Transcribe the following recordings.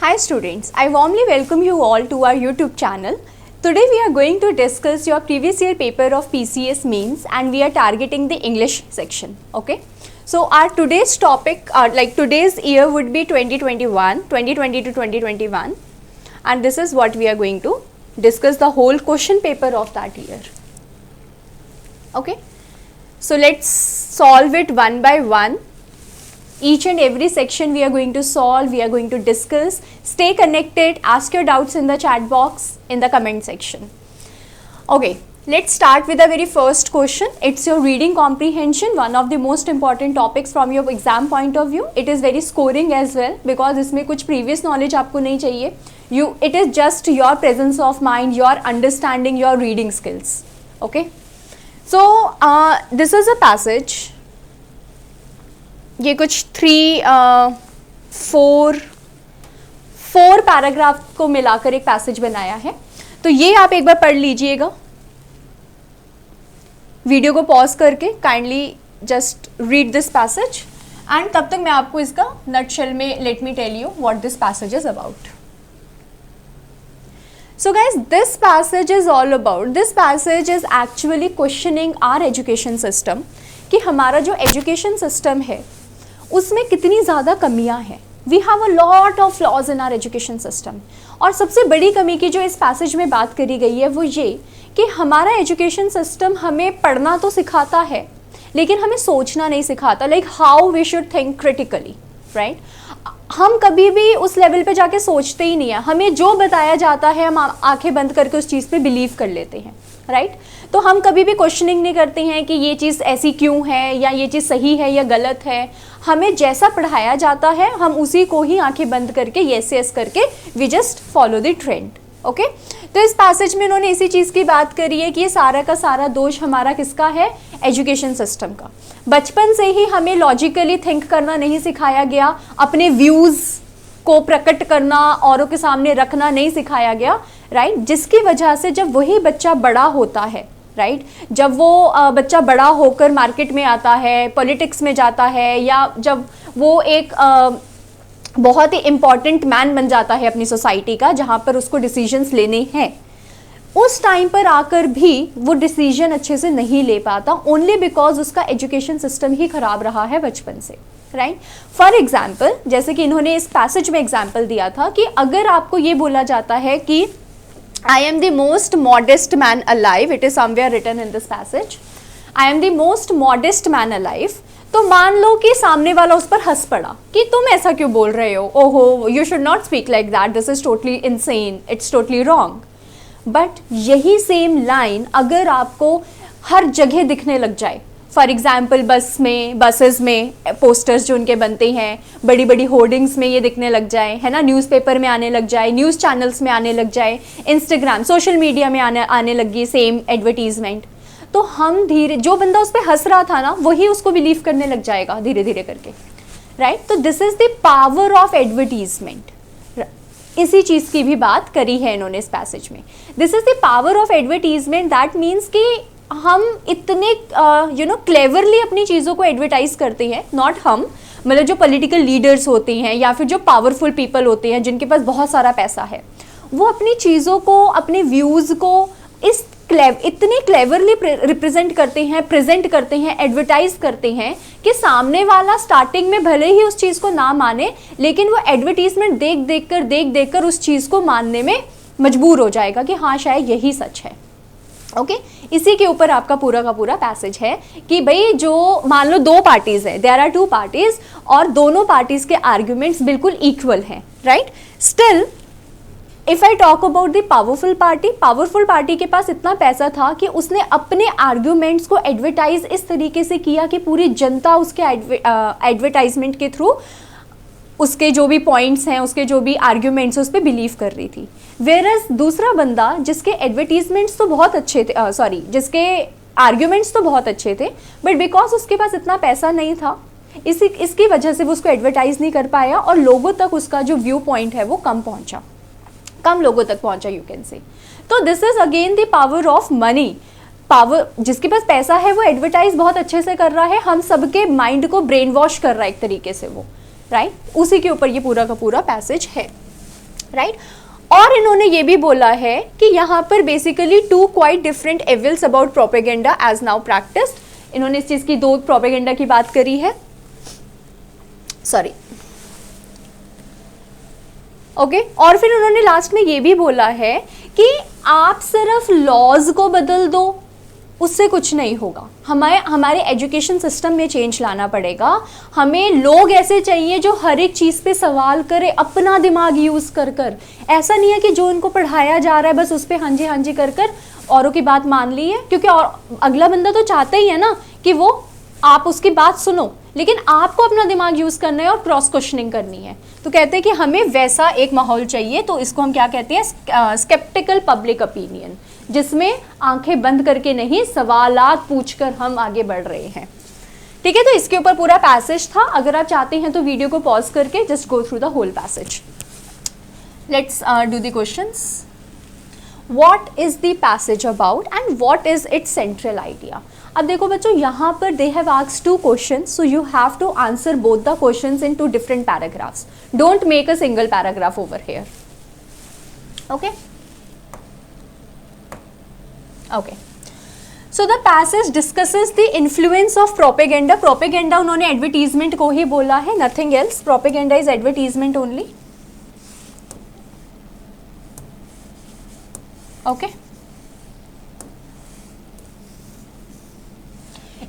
Hi students, I warmly welcome you all to our YouTube channel. Today we are going to discuss your previous year paper of PCS Mains and we are targeting the English section. Okay. So our today's topic, today's year would be 2020 to 2021 and this is what we are going to discuss the whole question paper of that year. Okay. So let's solve it one by one. Each and every section we are going to solve, we are going to discuss. Stay connected, ask your doubts in the chat box, in the comment section. Okay, let's start with the very first question. It's your reading comprehension, one of the most important topics from your exam point of view. It is very scoring as well because इसमें कुछ previous knowledge आपको नहीं चाहिए. It is just your presence of mind, your understanding, your reading skills. Okay. So this is a passage. ये कुछ 4 paragraph को मिलाकर एक पैसेज बनाया है. तो ये आप एक बार पढ़ लीजिएगा वीडियो को पॉज करके. Kindly just read this passage and तब तक मैं आपको इसका नटशेल में let me tell you what this passage is about. So guys, this passage is all about, this passage is actually questioning our education system कि हमारा जो education system है उसमें कितनी ज़्यादा कमियां हैं. We have a lot of flaws in our education system. और सबसे बड़ी कमी की जो इस पैसेज में बात करी गई है वो ये कि हमारा एजुकेशन सिस्टम हमें पढ़ना तो सिखाता है लेकिन हमें सोचना नहीं सिखाता. Like how we should think critically, right. हम कभी भी उस लेवल पे जाके सोचते ही नहीं है. हमें जो बताया जाता है हम आंखें बंद करके उस चीज़ पे बिलीव कर लेते हैं, राइट. तो हम कभी भी क्वेश्चनिंग नहीं करते हैं कि ये चीज़ ऐसी क्यों है या ये चीज़ सही है या गलत है. हमें जैसा पढ़ाया जाता है हम उसी को ही आंखें बंद करके यस करके we just follow the trend. Okay. तो इस पैसेज में इन्होंने इसी चीज़ की बात करी है कि ये सारा का सारा दोष हमारा किसका है, एजुकेशन सिस्टम का. बचपन से ही हमें लॉजिकली थिंक करना नहीं सिखाया गया, अपने व्यूज़ को प्रकट करना औरों के सामने रखना नहीं सिखाया गया, राइट. जिसकी वजह से जब वही बच्चा बड़ा होता है, राइट, जब वो बच्चा बड़ा होकर मार्केट में आता है, पॉलिटिक्स में जाता है या जब वो एक बहुत ही इम्पॉर्टेंट मैन बन जाता है अपनी सोसाइटी का जहाँ पर उसको डिसीजंस लेने हैं, उस टाइम पर आकर भी वो डिसीजन अच्छे से नहीं ले पाता ओनली बिकॉज उसका एजुकेशन सिस्टम ही खराब रहा है बचपन से, राइट. फॉर एग्जाम्पल, जैसे कि इन्होंने इस पैसेज में एग्जाम्पल दिया था कि अगर आपको ये बोला जाता है कि I am the most modest man alive, it is somewhere written in this passage, I am the most modest man alive, तो मान लो कि सामने वाला उस पर हंस पड़ा कि तुम ऐसा क्यों बोल रहे हो, ओहो you should not speak like that, this is totally insane, it's totally wrong. But यही सेम लाइन अगर आपको हर जगह दिखने लग जाए, फॉर एग्जाम्पल बसेस में पोस्टर्स जो उनके बनते हैं, बड़ी बड़ी होर्डिंग्स में ये दिखने लग जाए, है ना, न्यूज़पेपर में आने लग जाए, न्यूज़ चैनल्स में आने लग जाए, इंस्टाग्राम सोशल मीडिया में आने लगी सेम एडवर्टीजमेंट, तो हम धीरे, जो बंदा उस पर हंस रहा था ना वही उसको बिलीव करने लग जाएगा धीरे धीरे करके, राइट. तो this is the power of advertisement. इसी चीज़ की भी बात करी है इन्होंने इस पैसेज में. This is the power of advertisement. That means कि हम इतने क्लेवरली अपनी चीज़ों को एडवर्टाइज करते हैं, नॉट हम, मतलब जो पॉलिटिकल लीडर्स होते हैं या फिर जो पावरफुल पीपल होते हैं जिनके पास बहुत सारा पैसा है, वो अपनी चीज़ों को, अपने व्यूज़ को इतने क्लेवरली रिप्रेजेंट करते हैं, प्रेजेंट करते हैं, एडवर्टाइज करते हैं कि सामने वाला स्टार्टिंग में भले ही उस चीज़ को ना माने लेकिन वो एडवर्टीजमेंट देख कर उस चीज़ को मानने में मजबूर हो जाएगा कि हाँ शायद यही सच है. ओके. इसी के ऊपर आपका पूरा का पूरा पैसेज है कि भाई जो मान लो दो पार्टीज है, देयर आर 2 पार्टीज और दोनों पार्टीज के आर्ग्यूमेंट्स बिल्कुल इक्वल हैं, right. Still if I talk about the powerful party के पास इतना पैसा था कि उसने अपने आर्ग्यूमेंट्स को एडवर्टाइज इस तरीके से किया कि पूरी जनता उसके एडवर्टाइजमेंट के थ्रू उसके जो भी पॉइंट्स हैं, उसके जो भी आर्ग्यूमेंट्स उस पर बिलीव कर रही थी. वेरस दूसरा बंदा जिसके एडवर्टीजमेंट्स तो बहुत अच्छे थे, जिसके आर्ग्यूमेंट्स तो बहुत अच्छे थे बट बिकॉज उसके पास इतना पैसा नहीं था, इसकी वजह से वो उसको एडवर्टाइज नहीं कर पाया और लोगों तक उसका जो व्यू पॉइंट है वो कम लोगों तक पहुंचा, यू कैन से. तो this is again the power of money. Power, जिसके पास पैसा है वो एडवर्टाइज बहुत अच्छे से कर रहा है, हम सबके माइंड को ब्रेन वॉश कर रहा है एक तरीके से वो, राइट. उसी के ऊपर ये पूरा का पूरा पैसेज है. राइट। और इन्होंने ये भी बोला है कि यहाँ पर basically 2 quite different evils about propaganda as now practised. इन्होंने इस चीज की 2 प्रोपेगेंडा की बात करी है, सॉरी, ओके। और फिर उन्होंने लास्ट में ये भी बोला है कि आप सिर्फ लॉज को बदल दो, उससे कुछ नहीं होगा, हमारे एजुकेशन सिस्टम में चेंज लाना पड़ेगा। हमें लोग ऐसे चाहिए जो हर एक चीज़ पे सवाल करे, अपना दिमाग यूज़ कर कर। ऐसा नहीं है कि जो इनको पढ़ाया जा रहा है बस उस पर हाँ जी कर कर औरों की बात मान ली है, क्योंकि और अगला बंदा तो चाहता ही है ना कि वो आप उसकी बात सुनो, लेकिन आपको अपना दिमाग यूज़ करना है और क्रॉस क्वेश्चनिंग करनी है। तो कहते हैं कि हमें वैसा एक माहौल चाहिए, तो इसको हम क्या कहते हैं, स्केप्टिकल पब्लिक ओपिनियन, जिसमें आंखें बंद करके नहीं, सवालात पूछकर हम आगे बढ़ रहे हैं। ठीक है, तो इसके ऊपर पूरा पैसेज था। अगर आप चाहते हैं तो वीडियो को पॉज करके just go through the whole passage. Let's do the questions. What is the passage about and what is its central idea. अब देखो बच्चों, यहाँ पर they have asked 2 questions, so you have to answer both the questions in 2 different paragraphs. Don't make a single paragraph over here, okay. Okay. So the passage discusses the influence of propaganda. Propaganda उन्होंने advertisement को ही बोला है, nothing else. Propaganda is advertisement only. Okay.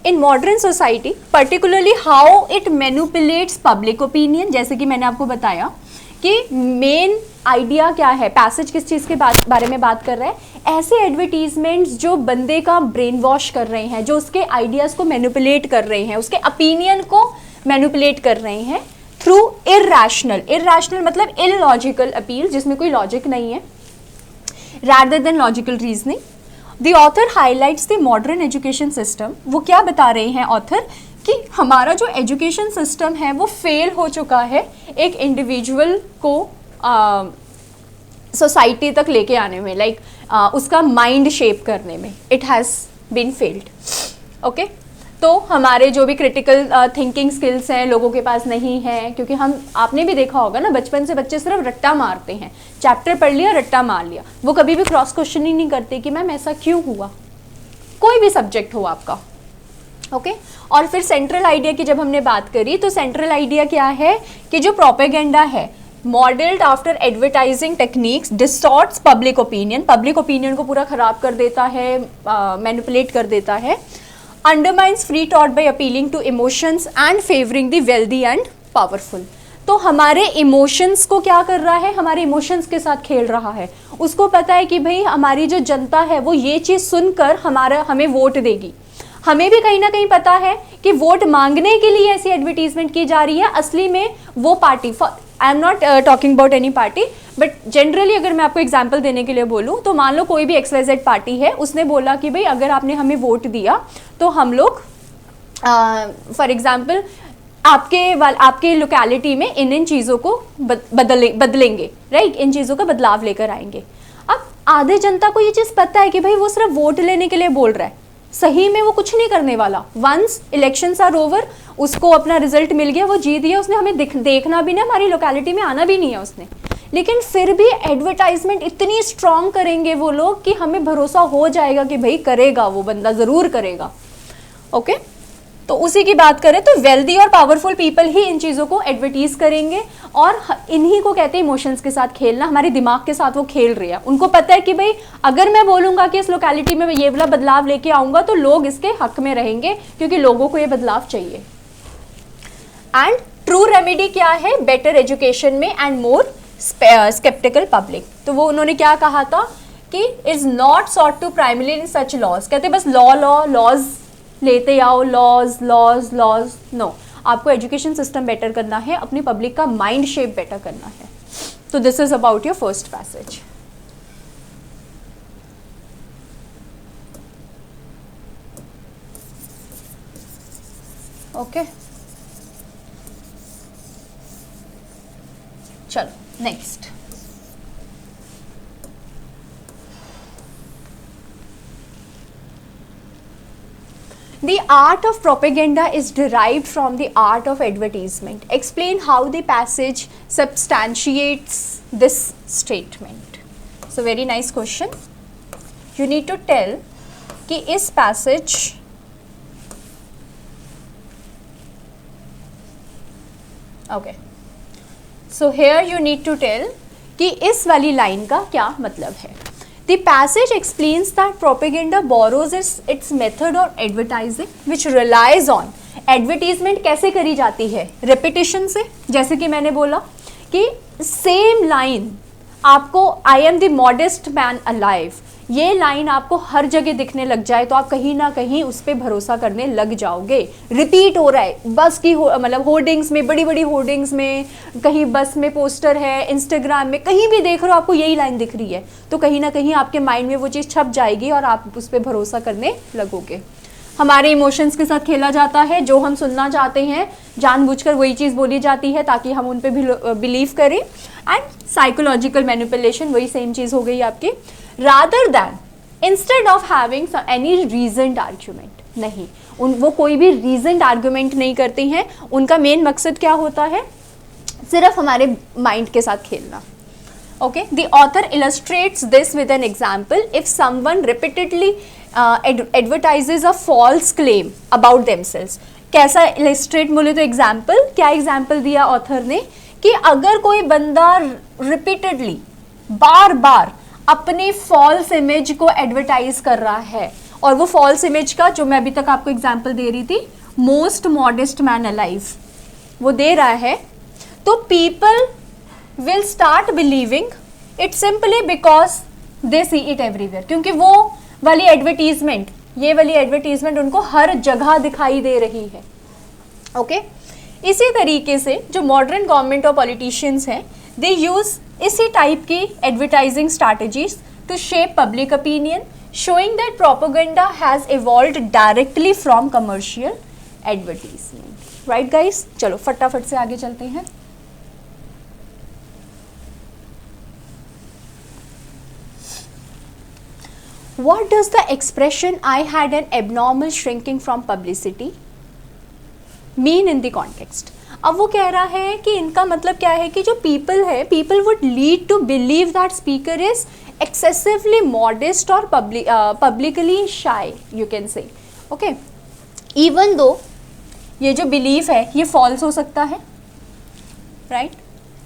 In modern society, particularly how it manipulates public opinion, जैसे कि मैंने आपको बताया कि मेन आइडिया क्या है, पैसेज किस चीज़ के बारे में बात कर रहा है। ऐसे एडवर्टीजमेंट्स जो बंदे का ब्रेन वॉश कर रहे हैं, जो उसके आइडियाज़ को मैनिपुलेट कर रहे हैं, उसके ओपिनियन को मैनिपुलेट कर रहे हैं थ्रू इरैशनल मतलब इलॉजिकल अपील, जिसमें कोई लॉजिक नहीं है, rather than logical reasoning. The author highlights the modern education system. वो क्या बता रहे हैं ऑथर कि हमारा जो एजुकेशन सिस्टम है वो फेल हो चुका है एक इंडिविजुअल को सोसाइटी तक लेके आने में, लाइक उसका माइंड शेप करने में। It has been failed, okay. तो हमारे जो भी क्रिटिकल थिंकिंग स्किल्स हैं लोगों के पास नहीं है, क्योंकि आपने भी देखा होगा ना, बचपन से बच्चे सिर्फ रट्टा मारते हैं, चैप्टर पढ़ लिया रट्टा मार लिया, वो कभी भी क्रॉस क्वेश्चन ही नहीं करते कि मैम ऐसा क्यों हुआ, कोई भी सब्जेक्ट हो आपका, ओके। और फिर सेंट्रल आइडिया की जब हमने बात करी, तो सेंट्रल आइडिया क्या है कि जो प्रोपेगेंडा है modelled after advertising techniques distorts public opinion को पूरा खराब कर देता है, मैनिपुलेट कर देता है, undermines free thought by appealing to emotions and favouring the wealthy and powerful. तो हमारे इमोशंस को क्या कर रहा है, हमारे इमोशंस के साथ खेल रहा है। उसको पता है कि भाई हमारी जो जनता है वो ये चीज़ सुनकर हमें वोट देगी। हमें भी कहीं ना कहीं पता है कि वोट मांगने के लिए ऐसी एडवर्टीजमेंट की जा रही है, असली में वो party, I am not talking about any party, but generally अगर मैं आपको एग्जांपल देने के लिए बोलूँ तो मान लो कोई भी XYZ पार्टी है, उसने बोला कि भाई अगर आपने हमें वोट दिया तो हम लोग फॉर एग्जांपल आपके लोकेलिटी में इन चीज़ों को बदलेंगे, राइट, इन चीज़ों का बदलाव लेकर आएंगे। अब आधे जनता को ये चीज़ पता है कि भाई वो सिर्फ वोट लेने के लिए बोल रहा है, सही में वो कुछ नहीं करने वाला। वंस इलेक्शंस आर ओवर, उसको अपना रिजल्ट मिल गया, वो जीत गया, उसने हमें देखना भी नहीं, हमारी लोकेलिटी में आना भी नहीं है उसने। लेकिन फिर भी एडवर्टाइजमेंट इतनी स्ट्रॉन्ग करेंगे वो लोग कि हमें भरोसा हो जाएगा कि भाई करेगा, वो बंदा ज़रूर करेगा, ओके। तो उसी की बात करें तो वेल्दी और पावरफुल पीपल ही इन चीज़ों को एडवर्टीज करेंगे, और इन्हीं को कहते हैं इमोशंस के साथ खेलना। हमारे दिमाग के साथ वो खेल रहे हैं। उनको पता है कि भाई अगर मैं बोलूँगा कि इस लोकेलिटी में ये वाला बदलाव लेके आऊँगा तो लोग इसके हक में रहेंगे, क्योंकि लोगों को ये बदलाव चाहिए। एंड ट्रू रेमेडी क्या है बेटर एजुकेशन में एंड मोर स्केप्टिकल पब्लिक। तो वो उन्होंने क्या कहा था कि is not sought to primary in such laws, कहते बस लॉज लेते आओ, लॉज नो, आपको एजुकेशन सिस्टम बेटर करना है, अपनी पब्लिक का माइंड शेप बेटर करना है। तो this is about your first passage. Okay, चलो next. The art of propaganda is derived from the art of advertisement. Explain how the passage substantiates this statement. So very nice question. You need to tell कि इस passage okay. So here you need to tell कि इस वाली line का क्या मतलब है. The passage explains that propaganda borrows its method of advertising which relies on advertisement. कैसे करी जाती है? repetition से. जैसे कि मैंने बोला कि same line आपको I am the modest man alive, ये लाइन आपको हर जगह दिखने लग जाए तो आप कहीं ना कहीं उस पर भरोसा करने लग जाओगे. रिपीट हो रहा है बस की मतलब होर्डिंग्स में, बड़ी बड़ी होर्डिंग्स में, कहीं बस में पोस्टर है, इंस्टाग्राम में, कहीं भी देख रहे हो आपको यही लाइन दिख रही है, तो कहीं ना कहीं आपके माइंड में वो चीज़ छप जाएगी और आप उस पर भरोसा करने लगोगे. हमारे इमोशंस के साथ खेला जाता है. जो हम सुनना चाहते हैं जानबूझकर वही चीज़ बोली जाती है ताकि हम उन पर बिलीव करें. एंड साइकोलॉजिकल मैनिपुलेशन वही सेम चीज़ हो गई आपकी. rather than instead of having any reasoned argument. नहीं, वो कोई भी reasoned argument नहीं करती हैं. उनका मेन मकसद क्या होता है? सिर्फ हमारे माइंड के साथ खेलना. Okay, the author illustrates this with an example. If someone repeatedly advertises a false claim about themselves. कैसा illustrate बोले तो example, क्या example दिया author ने कि अगर कोई बंदा repeatedly बार बार अपनी फॉल्स इमेज को एडवर्टाइज कर रहा है, और वो फॉल्स इमेज का जो मैं अभी तक आपको एग्जांपल दे रही थी, मोस्ट मॉडेस्ट मैन अलाइव, वो दे रहा है, तो people will start believing it simply because they see it everywhere. क्योंकि वो वाली एडवर्टीजमेंट, ये वाली एडवर्टीजमेंट उनको हर जगह दिखाई दे रही है. ओके इसी तरीके से जो मॉडर्न गवर्नमेंट और पॉलिटिशियंस हैं, दे यूज इसी टाइप की advertising strategies to shape public opinion, showing that propaganda has evolved directly from commercial advertisement. Right guys, चलो फटाफट से आगे चलते हैं. What does the expression "I had an abnormal shrinking from publicity" mean in the context? अब वो कह रहा है कि इनका मतलब क्या है कि जो पीपल है, people would lead to believe that speaker is excessively modest और publicly shy, you can say. Okay, even though ये जो बिलीव है ये फॉल्स हो सकता है, राइट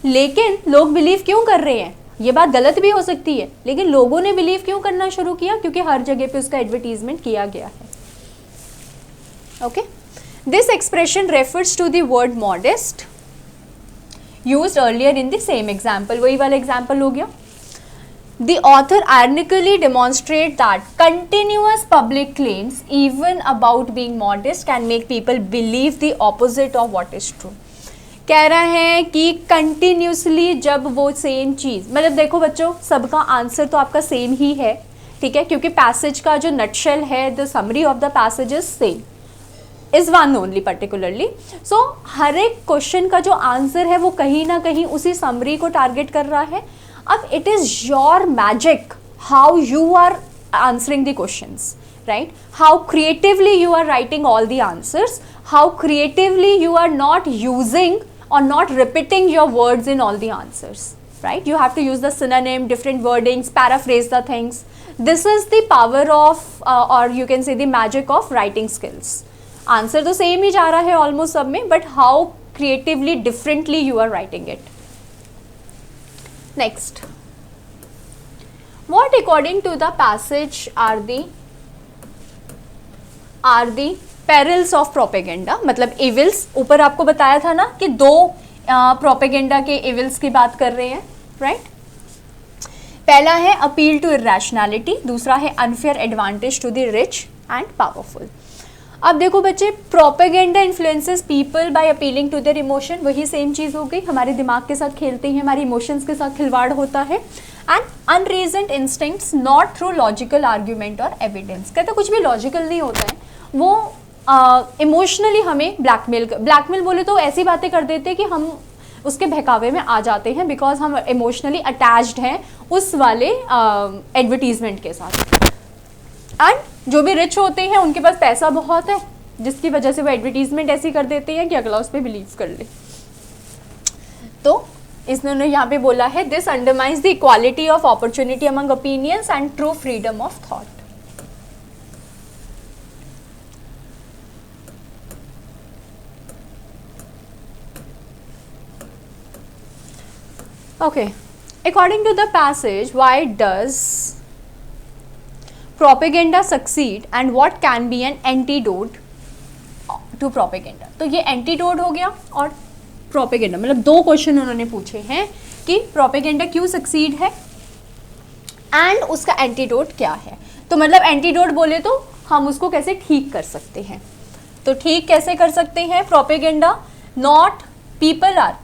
लेकिन लोग बिलीव क्यों कर रहे हैं? ये बात गलत भी हो सकती है, लेकिन लोगों ने बिलीव क्यों करना शुरू किया? क्योंकि हर जगह पे उसका एडवर्टीजमेंट किया गया है. Okay, this expression refers to the word modest used earlier in the same example. वही वाला example हो गया. The author ironically demonstrates that continuous public claims even about being modest can make people believe the opposite of what is true. कह रहा है कि continuously जब वो सेम चीज़, मतलब देखो बच्चों, सबका आंसर तो आपका सेम ही है, ठीक है, क्योंकि पैसेज का जो नटशेल है, the summary of the passage is same, is one only particularly. So हर एक क्वेश्चन का जो आंसर है वो कहीं ना कहीं उसी समरी को टारगेट कर रहा है. अब it is your magic how you are answering the questions, right? How creatively you are writing all the answers, how creatively you are not using or not repeating your words in all the answers, right? You have to use the synonym, different wordings, paraphrase the things. This is the power of or you can say the magic of writing skills. Answer तो same ही जा रहा है almost सब में, but how creatively differently you are writing it. Next, what according to the passage are the perils of propaganda, मतलब evils. ऊपर आपको बताया था ना कि दो propaganda के evils की बात कर रहे हैं, right? पहला है appeal to irrationality, दूसरा है unfair advantage to the rich and powerful. अब देखो बच्चे, propaganda influences people by appealing to their emotion, वही सेम चीज़ हो गई, हमारे दिमाग के साथ खेलते हैं, हमारे इमोशंस के साथ खिलवाड़ होता है. And unreasoned instincts not through logical argument और एविडेंस. कहते कुछ भी लॉजिकल नहीं होता है, वो इमोशनली हमें ब्लैकमेल बोले तो ऐसी बातें कर देते हैं कि हम उसके बहकावे में आ जाते हैं, बिकॉज हम इमोशनली अटैच्ड हैं उस वाले एडवर्टीजमेंट के साथ. एंड जो भी रिच होते हैं उनके पास पैसा बहुत है, जिसकी वजह से वो एडवर्टीजमेंट ऐसी कर देते हैं कि अगला उस पर बिलीव कर ले। तो इसने यहाँ पे बोला है this undermines the equality of opportunity among opinions and true freedom of thought. Okay, according to the passage, why does propaganda succeed and what can be an antidote to propaganda? तो ये antidote हो गया और propaganda, मतलब दो question उन्होंने पूछे हैं कि propaganda क्यों succeed है एंड उसका एंटीडोट क्या है। तो मतलब एंटीडोट बोले तो हम उसको कैसे ठीक कर सकते हैं, तो ठीक कैसे कर सकते हैं। Propaganda not people are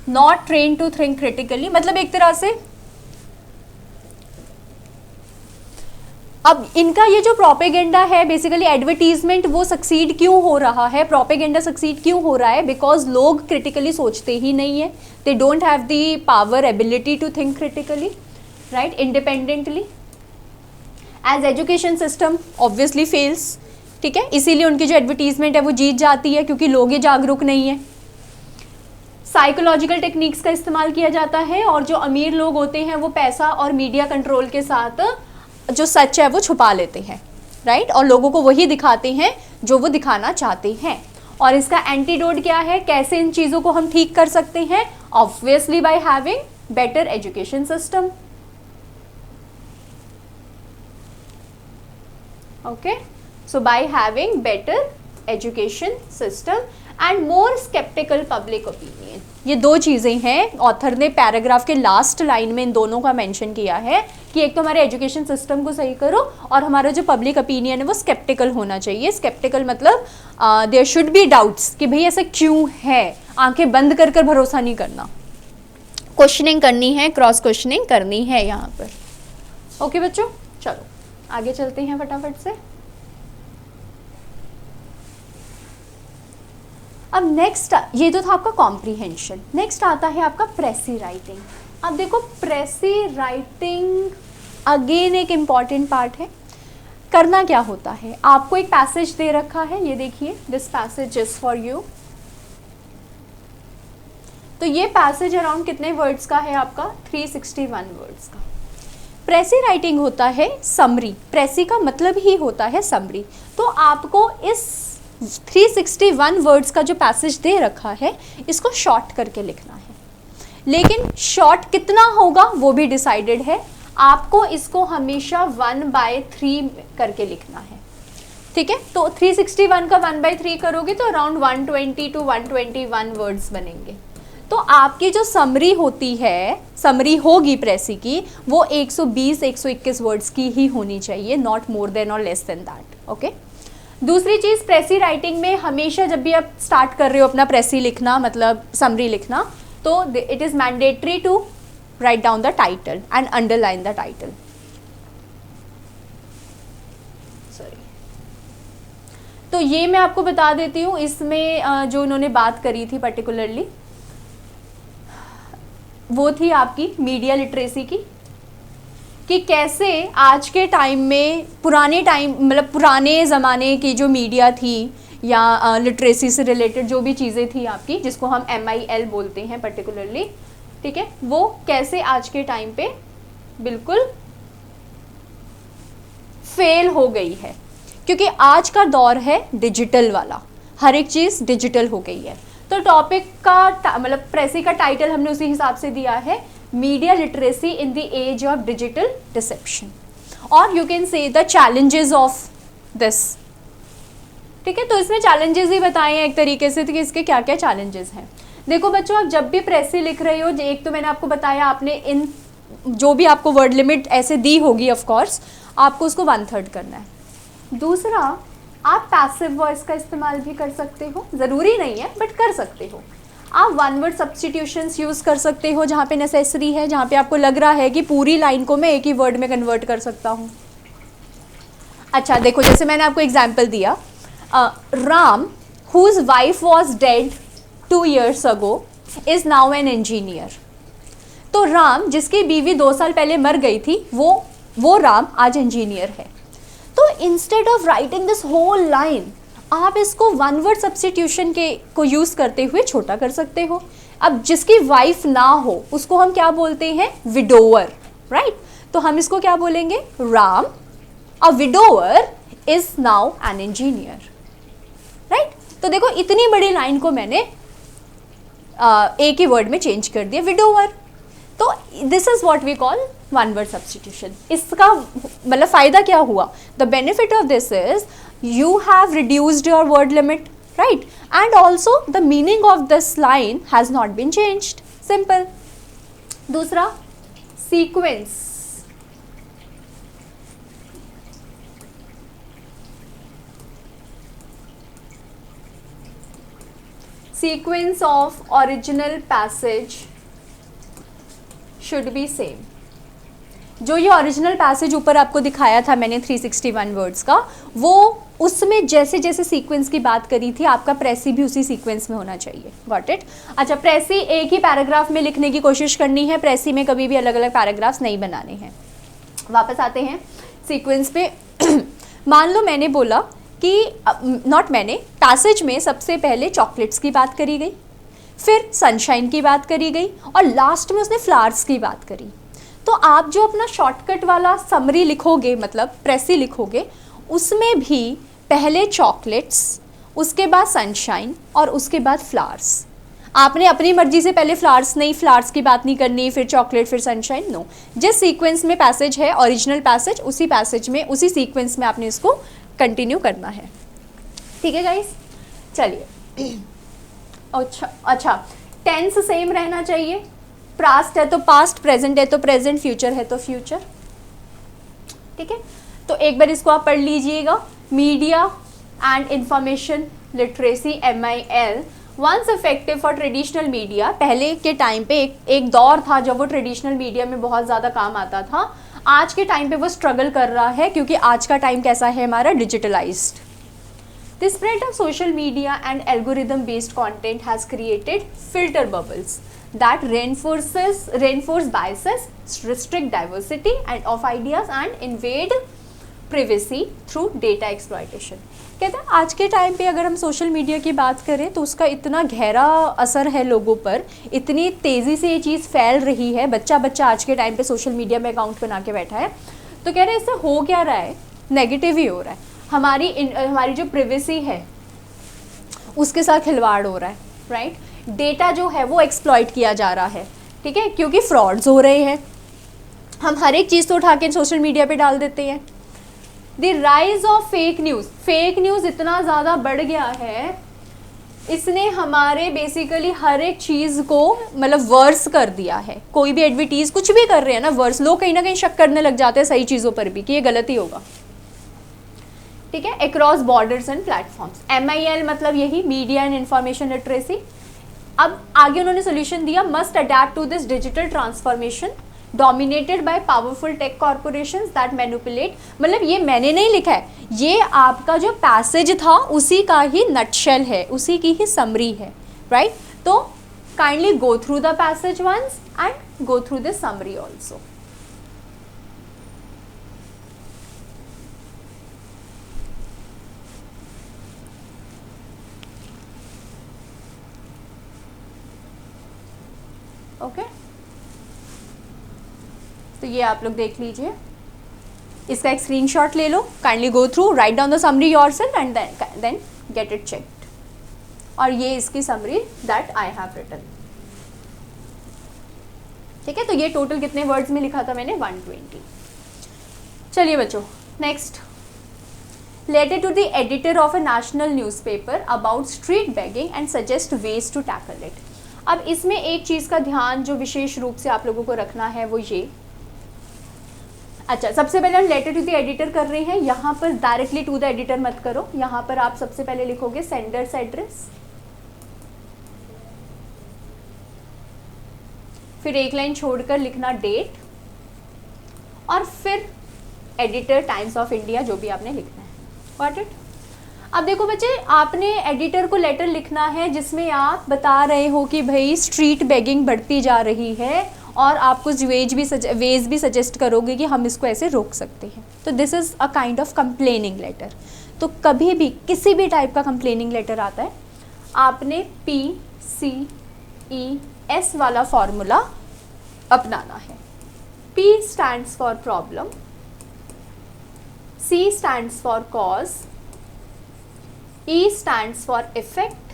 not train to think critically, मतलब एक तरह से अब इनका ये जो प्रोपेगेंडा है बेसिकली एडवर्टीजमेंट वो सक्सीड क्यों हो रहा है, प्रोपेगेंडा सक्सीड क्यों हो रहा है, बिकॉज लोग क्रिटिकली सोचते ही नहीं है, they don't have the power ability to think critically right independently, as education system obviously fails, ठीक है, इसीलिए उनकी जो एडवर्टीजमेंट है वो जीत जाती है क्योंकि लोग ये जागरूक नहीं है। साइकोलॉजिकल टेक्निक्स का इस्तेमाल किया जाता है और जो अमीर लोग होते हैं वो पैसा और मीडिया कंट्रोल के साथ जो सच है वो छुपा लेते हैं राइट, और लोगों को वही दिखाते हैं जो वो दिखाना चाहते हैं। और इसका एंटीडोट क्या है, कैसे इन चीज़ों को हम ठीक कर सकते हैं, obviously by having better education system. Okay, so by having better education system and more sceptical public opinion, ये दो चीज़ें हैं। ऑथर ने पैराग्राफ के लास्ट लाइन में इन दोनों का मेंशन किया है कि एक तो हमारे एजुकेशन सिस्टम को सही करो और हमारा जो पब्लिक ओपिनियन है वो स्केप्टिकल होना चाहिए। स्केप्टिकल मतलब देयर शुड बी डाउट्स कि भाई ऐसा क्यों है, आंखें बंद कर कर भरोसा नहीं करना, क्वेश्चनिंग करनी है, क्रॉस क्वेश्चनिंग करनी है यहाँ पर। ओके बच्चों, चलो आगे चलते हैं फटाफट से। अब नेक्स्ट, ये तो था आपका कॉम्प्रीहेंशन, नेक्स्ट आता है आपका प्रेसी राइटिंग। अब देखो प्रेसी राइटिंग अगेन एक इम्पॉर्टेंट पार्ट है। करना क्या होता है, आपको एक पैसेज दे रखा है, ये देखिए this passage is for you. तो ये पैसेज अराउंड कितने वर्ड्स का है आपका, 361 वर्ड्स का। प्रेसी राइटिंग होता है समरी, प्रेसी का मतलब ही होता है समरी। तो आपको इस 361 वर्ड्स का जो पैसेज दे रखा है इसको शॉर्ट करके लिखना है, लेकिन शॉर्ट कितना होगा वो भी डिसाइडेड है। आपको इसको हमेशा 1/3 करके लिखना है, ठीक है। तो 361 का 1/3 करोगे तो अराउंड 120 to 121 वर्ड्स बनेंगे। तो आपकी जो समरी होती है, समरी होगी प्रेसी की, वो 120-121 वर्ड्स की ही होनी चाहिए, नॉट मोर देन और लेस देन दैट। ओके, दूसरी चीज़ प्रेसी राइटिंग में हमेशा जब भी आप स्टार्ट कर रहे हो अपना प्रेसी लिखना, मतलब समरी लिखना, तो it is mandatory to write down the title and underline the title. Sorry, तो ये मैं आपको बता देती हूँ, इसमें जो उन्होंने बात करी थी पर्टिकुलरली वो थी आपकी मीडिया लिटरेसी की, कि कैसे आज के टाइम में पुराने टाइम मतलब पुराने ज़माने की जो मीडिया थी या लिटरेसी से रिलेटेड जो भी चीज़ें थी आपकी, जिसको हम MIL बोलते हैं पर्टिकुलरली, ठीक है, वो कैसे आज के टाइम पे बिल्कुल फेल हो गई है, क्योंकि आज का दौर है डिजिटल वाला, हर एक चीज़ डिजिटल हो गई है। तो टॉपिक का मतलब प्रेसी का टाइटल हमने उसी हिसाब से दिया है, media literacy in the age of digital deception, और you can say the challenges of this, ठीक है। तो इसमें चैलेंजेस ही बताए हैं एक तरीके से कि इसके क्या क्या चैलेंजेस हैं। देखो बच्चों, आप जब भी प्रेसी लिख रहे हो, एक तो मैंने आपको बताया, आपने इन जो भी आपको वर्ड लिमिट ऐसे दी होगी ऑफ कोर्स, आपको उसको 1/3 करना है। दूसरा, आप पैसिव वॉइस का इस्तेमाल भी कर सकते हो, ज़रूरी नहीं है बट कर सकते हो। आप 1 वर्ड सब्स्टिट्यूशंस यूज़ कर सकते हो जहाँ पे नेसेसरी है, जहाँ पे आपको लग रहा है कि पूरी लाइन को मैं एक ही वर्ड में कन्वर्ट कर सकता हूँ। अच्छा देखो, जैसे मैंने आपको एग्जाम्पल दिया, Ram whose wife was dead 2 years ago is now an engineer. तो राम जिसकी बीवी 2 साल पहले मर गई थी, वो राम आज इंजीनियर है। तो instead of writing this whole line, आप इसको वन वर्ड सब्स्टिट्यूशन के को यूज करते हुए छोटा कर सकते हो। अब जिसकी वाइफ ना हो उसको हम क्या बोलते हैं, विडोवर, राइट। तो हम इसको क्या बोलेंगे, Ram a widower is now an engineer, right. तो देखो इतनी बड़ी लाइन को मैंने एक ही वर्ड में चेंज कर दिया, विडोवर। तो this is what we call one word substitution. इसका मतलब फायदा क्या हुआ, the benefit of this is you have reduced your word limit, right, and also the meaning of this line has not been changed, simple. दूसरा, sequence, sequence of original passage should be same. जो ये original passage ऊपर आपको दिखाया था मैंने 361 words का, वो उसमें जैसे जैसे सीक्वेंस की बात करी थी, आपका प्रेसी भी उसी सीक्वेंस में होना चाहिए। Got it. अच्छा, प्रेसी एक ही पैराग्राफ में लिखने की कोशिश करनी है, प्रेसी में कभी भी अलग अलग पैराग्राफ्स नहीं बनाने हैं। वापस आते हैं सीक्वेंस पे। मान लो मैंने बोला कि नॉट मैंने, पैसेज में सबसे पहले चॉकलेट्स की बात करी गई, फिर सनशाइन की बात करी गई और लास्ट में उसने फ्लावर्स की बात करी। तो आप जो अपना शॉर्टकट वाला समरी लिखोगे, मतलब प्रेसी लिखोगे, उसमें भी पहले चॉकलेट्स, उसके बाद सनशाइन और उसके बाद फ्लावर्स। आपने अपनी मर्जी से पहले फ्लावर्स की बात नहीं करनी, फिर चॉकलेट, फिर सनशाइन, नो। जिस सीक्वेंस में पैसेज है, ओरिजिनल पैसेज, उसी पैसेज में, उसी सीक्वेंस में आपने इसको कंटिन्यू करना है। ठीक है गाइस, चलिए। अच्छा, टेंस सेम रहना चाहिए, पास्ट है तो पास्ट, प्रेजेंट है तो प्रेजेंट, फ्यूचर है तो फ्यूचर। ठीक है, तो एक बार इसको आप पढ़ लीजिएगा। Media and information literacy, MIL, once effective for traditional media. पहले के टाइम पे एक दौर था जब वो ट्रेडिशनल मीडिया में बहुत ज़्यादा काम आता था। आज के टाइम पे वो स्ट्रगल कर रहा है, क्योंकि आज का टाइम कैसा है हमारा, digitalised. The spread of social media and algorithm-based content has created filter bubbles that reinforce biases, restrict diversity and of ideas and invade privacy through data exploitation. कहते हैं आज के टाइम पे अगर हम सोशल मीडिया की बात करें तो उसका इतना गहरा असर है लोगों पर, इतनी तेज़ी से ये चीज़ फैल रही है। बच्चा आज के टाइम पे सोशल मीडिया में अकाउंट बना के बैठा है, तो कह रहे हैं इससे हो क्या रहा है, नेगेटिव ही हो रहा है। हमारी जो प्रिवेसी है उसके साथ खिलवाड़ हो रहा है, राइट। डेटा जो है वो एक्सप्लॉइट किया जा रहा है, ठीक है, क्योंकि फ्रॉड्स हो रहे हैं। हम हर एक चीज़ तो उठा के सोशल मीडिया पे डाल देते हैं। The rise of fake news इतना ज़्यादा बढ़ गया है, इसने हमारे बेसिकली हर एक चीज़ को मतलब वर्स कर दिया है। कोई भी एडवर्टीज़ कुछ भी कर रहे हैं ना, वर्स, लोग कहीं ना कहीं शक करने लग जाते हैं सही चीज़ों पर भी कि ये गलत ही होगा। ठीक है, across borders and platforms, MIL मतलब यही, मीडिया एंड इंफॉर्मेशन लिटरेसी। अब आगे उन्होंने सोल्यूशन दिया, must adapt to this digital transformation dominated by powerful tech corporations that manipulate. मतलब ये मैंने नहीं लिखा है, ये आपका जो पैसेज था उसी का ही नटशेल है, उसी की ही समरी है, राइट। तो kindly go through the passage once and go through this summary also. Okay, तो ये आप लोग देख लीजिए, इसका एक स्क्रीनशॉट ले लो, kindly go through, write down the summary yourself and then get it checked. और ये इसकी summary that I have written. ठीक है, तो ये टोटल कितने वर्ड्स में लिखा था मैंने, 120। चलिए बच्चों, next, letter to the editor of a national newspaper about street begging and suggest ways to tackle it. अब इसमें एक चीज़ का ध्यान जो विशेष रूप से आप लोगों को रखना है वो ये, अच्छा, सबसे पहले हम लेटर टू द एडिटर कर रहे हैं। यहाँ पर डायरेक्टली टू द एडिटर मत करो, यहाँ पर आप सबसे पहले लिखोगे सेंडर्स एड्रेस, फिर एक लाइन छोड़कर लिखना डेट, और फिर एडिटर टाइम्स ऑफ इंडिया, जो भी आपने लिखना है। Got it. अब देखो बच्चे, आपने एडिटर को लेटर लिखना है जिसमें आप बता रहे हो कि भाई स्ट्रीट बेगिंग बढ़ती जा रही है और आप कुछ वेज भी सजेस्ट करोगे कि हम इसको ऐसे रोक सकते हैं। तो this is a kind of complaining letter. तो कभी भी किसी भी टाइप का कंप्लेनिंग लेटर आता है, आपने PCES वाला फॉर्मूला अपनाना है। P stands for problem, C stands for cause, E stands for effect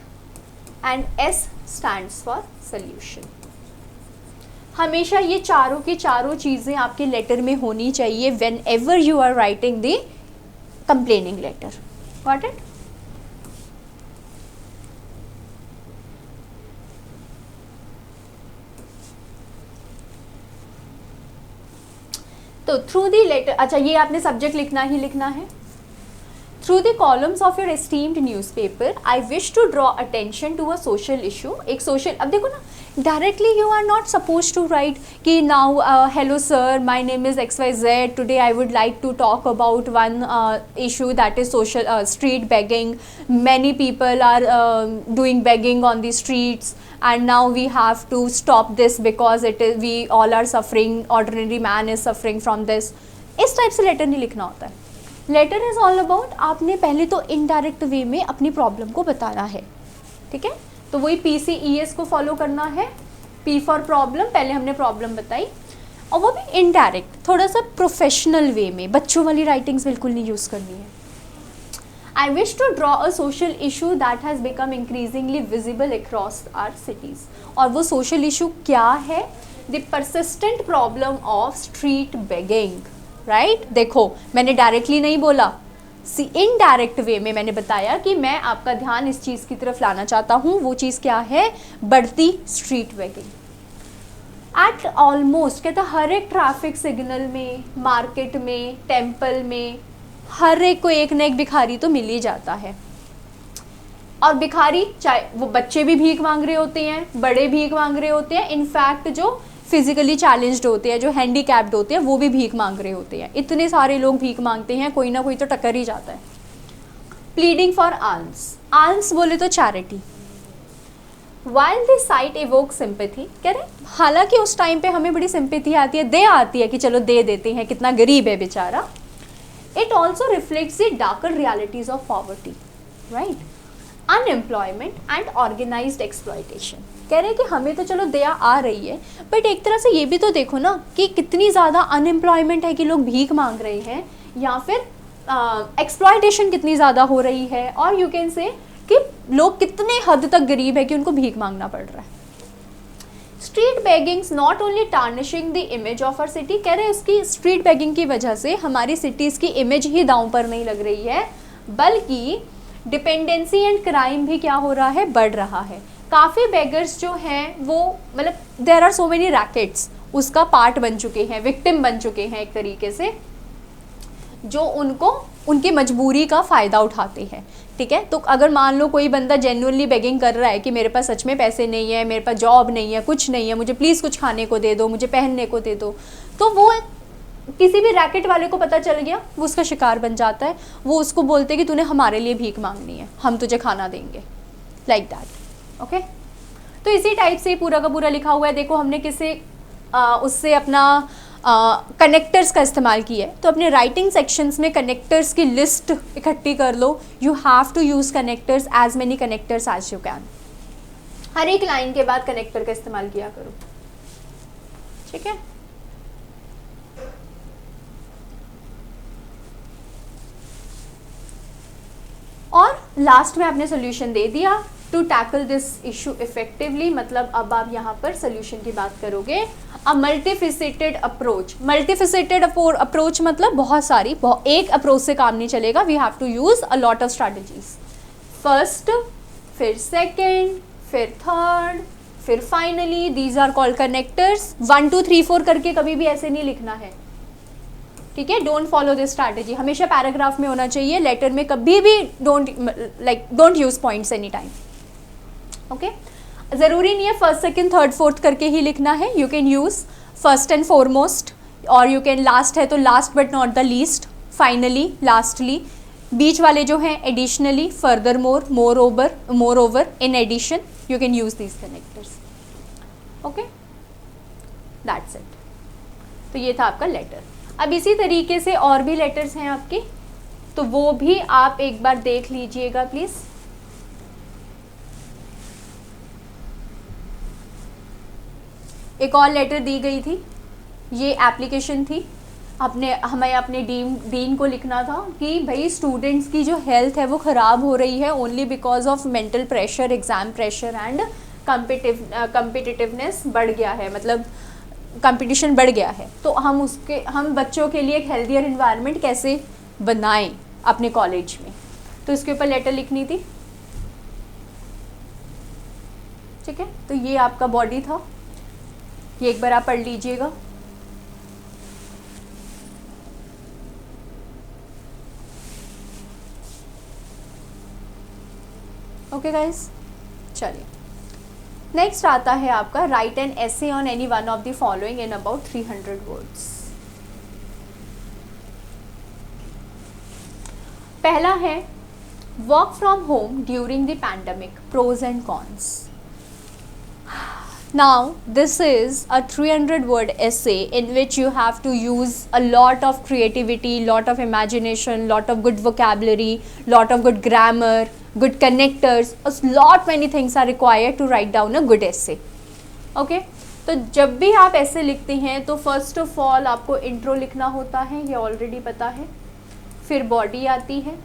and S stands for solution। हमेशा ये चारों की चारों चीज़ें आपके लेटर में होनी चाहिए whenever you are writing the complaining letter। Got it? तो थ्रू दी लेटर, अच्छा ये आपने सब्जेक्ट लिखना ही लिखना है। Through the columns of your esteemed newspaper I wish to draw attention to a social issue. एक सोशल, अब देखो ना, directly you are not suppose to write कि now hello sir, my name is XYZ, today I would like to talk about one issue that is social street begging। Many people are doing begging on the streets and now we have to stop this because we all are suffering, ordinary man is suffering from this। इस type से letter नहीं लिखना होता है। Letter is all about, आपने पहले तो indirect way में अपनी प्रॉब्लम को बताना है, ठीक है। तो वही PCES को फॉलो करना है। P फॉर प्रॉब्लम, पहले हमने प्रॉब्लम बताई, और वो भी इनडायरेक्ट, थोड़ा सा प्रोफेशनल वे में। बच्चों वाली राइटिंग्स बिल्कुल नहीं यूज़ करनी है। I wish to draw a social issue that has become increasingly visible across our cities। और वो social issue क्या है? The persistent problem of street begging, right? देखो, मैंने डायरेक्टली नहीं बोला, इनडायरेक्ट वे में मैंने बताया कि मैं आपका ध्यान इस चीज़ की तरफ लाना चाहता हूँ। वो चीज़ क्या है? बढ़ती स्ट्रीट बेगिंग। एट ऑलमोस्ट, कहता हर एक ट्रैफिक सिग्नल में, मार्केट में, टेम्पल में, हर एक को एक न एक भिखारी तो मिल ही जाता है। और भिखारी, चाहे वो बच्चे भी भीख मांग रहे होते हैं, बड़े भीख मांग रहे होते हैं, इनफैक्ट जो फिजिकली चैलेंज्ड होते हैं, जो हैंडीकैप्ड होते हैं, वो भी भीख मांग रहे होते हैं। इतने सारे लोग भीख मांगते हैं, कोई ना कोई तो टक्कर ही जाता है। प्लीडिंग फॉर आल्म्स, आल्म्स बोले तो charity. While the sight evokes sympathy, कह रहे हालांकि उस टाइम पे हमें बड़ी सिंपैथी आती है, दे आती है कि चलो दे देते हैं, कितना गरीब है बेचारा। It also reflects the darker realities of poverty, right? Unemployment and organized exploitation। कह रहे हैं कि हमें तो चलो दया आ रही है, बट एक तरह से ये भी तो देखो ना कि कितनी ज़्यादा अनएम्प्लॉयमेंट है कि लोग भीख मांग रहे हैं, या फिर एक्सप्लॉयटेशन कितनी ज़्यादा हो रही है, और यू कैन से कि लोग कितने हद तक गरीब है कि उनको भीख मांगना पड़ रहा है। Street begging's not only tarnishing the image of our city, कह रहे हैं इसकी स्ट्रीट बेगिंग की वजह से हमारी सिटीज़ की इमेज ही दांव पर नहीं लग रही है, बल्कि डिपेंडेंसी एंड क्राइम भी क्या हो रहा है? बढ़ रहा है। काफ़ी बेगर्स जो हैं वो, मतलब there are so many rackets, उसका पार्ट बन चुके हैं, विक्टिम बन चुके हैं एक तरीके से, जो उनको उनकी मजबूरी का फ़ायदा उठाते हैं, ठीक है। तो अगर मान लो कोई बंदा जेन्युइनली बेगिंग कर रहा है कि मेरे पास सच में पैसे नहीं है, मेरे पास जॉब नहीं है, कुछ नहीं है, मुझे प्लीज़ कुछ खाने को दे दो, मुझे पहनने को दे दो, तो वो किसी भी रैकेट वाले को पता चल गया, वो उसका शिकार बन जाता है। वो उसको बोलते हैं कि तूने हमारे लिए भीख मांगनी है, हम तुझे खाना देंगे, लाइक दैट, ओके। तो इसी टाइप से पूरा का पूरा लिखा हुआ है। देखो हमने किसे उससे अपना कनेक्टर्स का इस्तेमाल किया है, तो अपने राइटिंग सेक्शंस में कनेक्टर्स की लिस्ट इकट्ठी कर लो। You have to use connectors, as many connectors as you can. हर एक लाइन के बाद कनेक्टर का इस्तेमाल किया करो, ठीक है। और लास्ट में आपने सोल्यूशन दे दिया। To tackle this issue effectively, मतलब अब आप यहाँ पर सोल्यूशन की बात करोगे। अ मल्टीफिसेटेड अप्रोच, मल्टीफिसेटेड अप्रोच मतलब बहुत सारी, एक अप्रोच से काम नहीं चलेगा। We have to use a lot of strategies. First, फिर सेकेंड, फिर थर्ड, फिर finally, these are called connectors. 1 2 3 4 करके कभी भी ऐसे नहीं लिखना है, ठीक है। डोंट फॉलो दिस स्ट्रैटेजी, हमेशा पैराग्राफ में होना चाहिए। लेटर में कभी भी don't use points any time, okay. ज़रूरी नहीं है फर्स्ट सेकंड थर्ड फोर्थ करके ही लिखना है। You can use first and foremost, और यू कैन लास्ट है तो last but not the least, finally, lastly. बीच वाले जो हैं additionally, furthermore, moreover, in addition, you can use these connectors, okay. That's it. तो ये था आपका लेटर। अब इसी तरीके से और भी लेटर्स हैं आपके, तो वो भी आप एक बार देख लीजिएगा प्लीज़। एक और लेटर दी गई थी, ये एप्लीकेशन थी, हमें अपने डीन को लिखना था कि भाई स्टूडेंट्स की जो हेल्थ है वो ख़राब हो रही है only because of mental pressure, exam pressure and competitiveness बढ़ गया है, मतलब कंपटीशन बढ़ गया है। तो हम बच्चों के लिए एक हेल्दियर इन्वायरमेंट कैसे बनाएं अपने कॉलेज में, तो इसके ऊपर लेटर लिखनी थी। ठीक है, तो ये आपका बॉडी था, ये एक बार आप पढ़ लीजिएगा। ओके गाइस, चलिए नेक्स्ट आता है आपका write an essay on any one of the following in about 300 words. पहला है work from home during the pandemic, pros and cons. Now this is a 300 word essay in which you have to use a lot of creativity, lot of imagination, lot of good vocabulary, lot of good grammar, good connectors, a lot many things are required to write down a good essay. Okay, तो जब भी आप ऐसे लिखते हैं तो first of all आपको intro लिखना होता है, ये ऑलरेडी पता है, फिर बॉडी आती है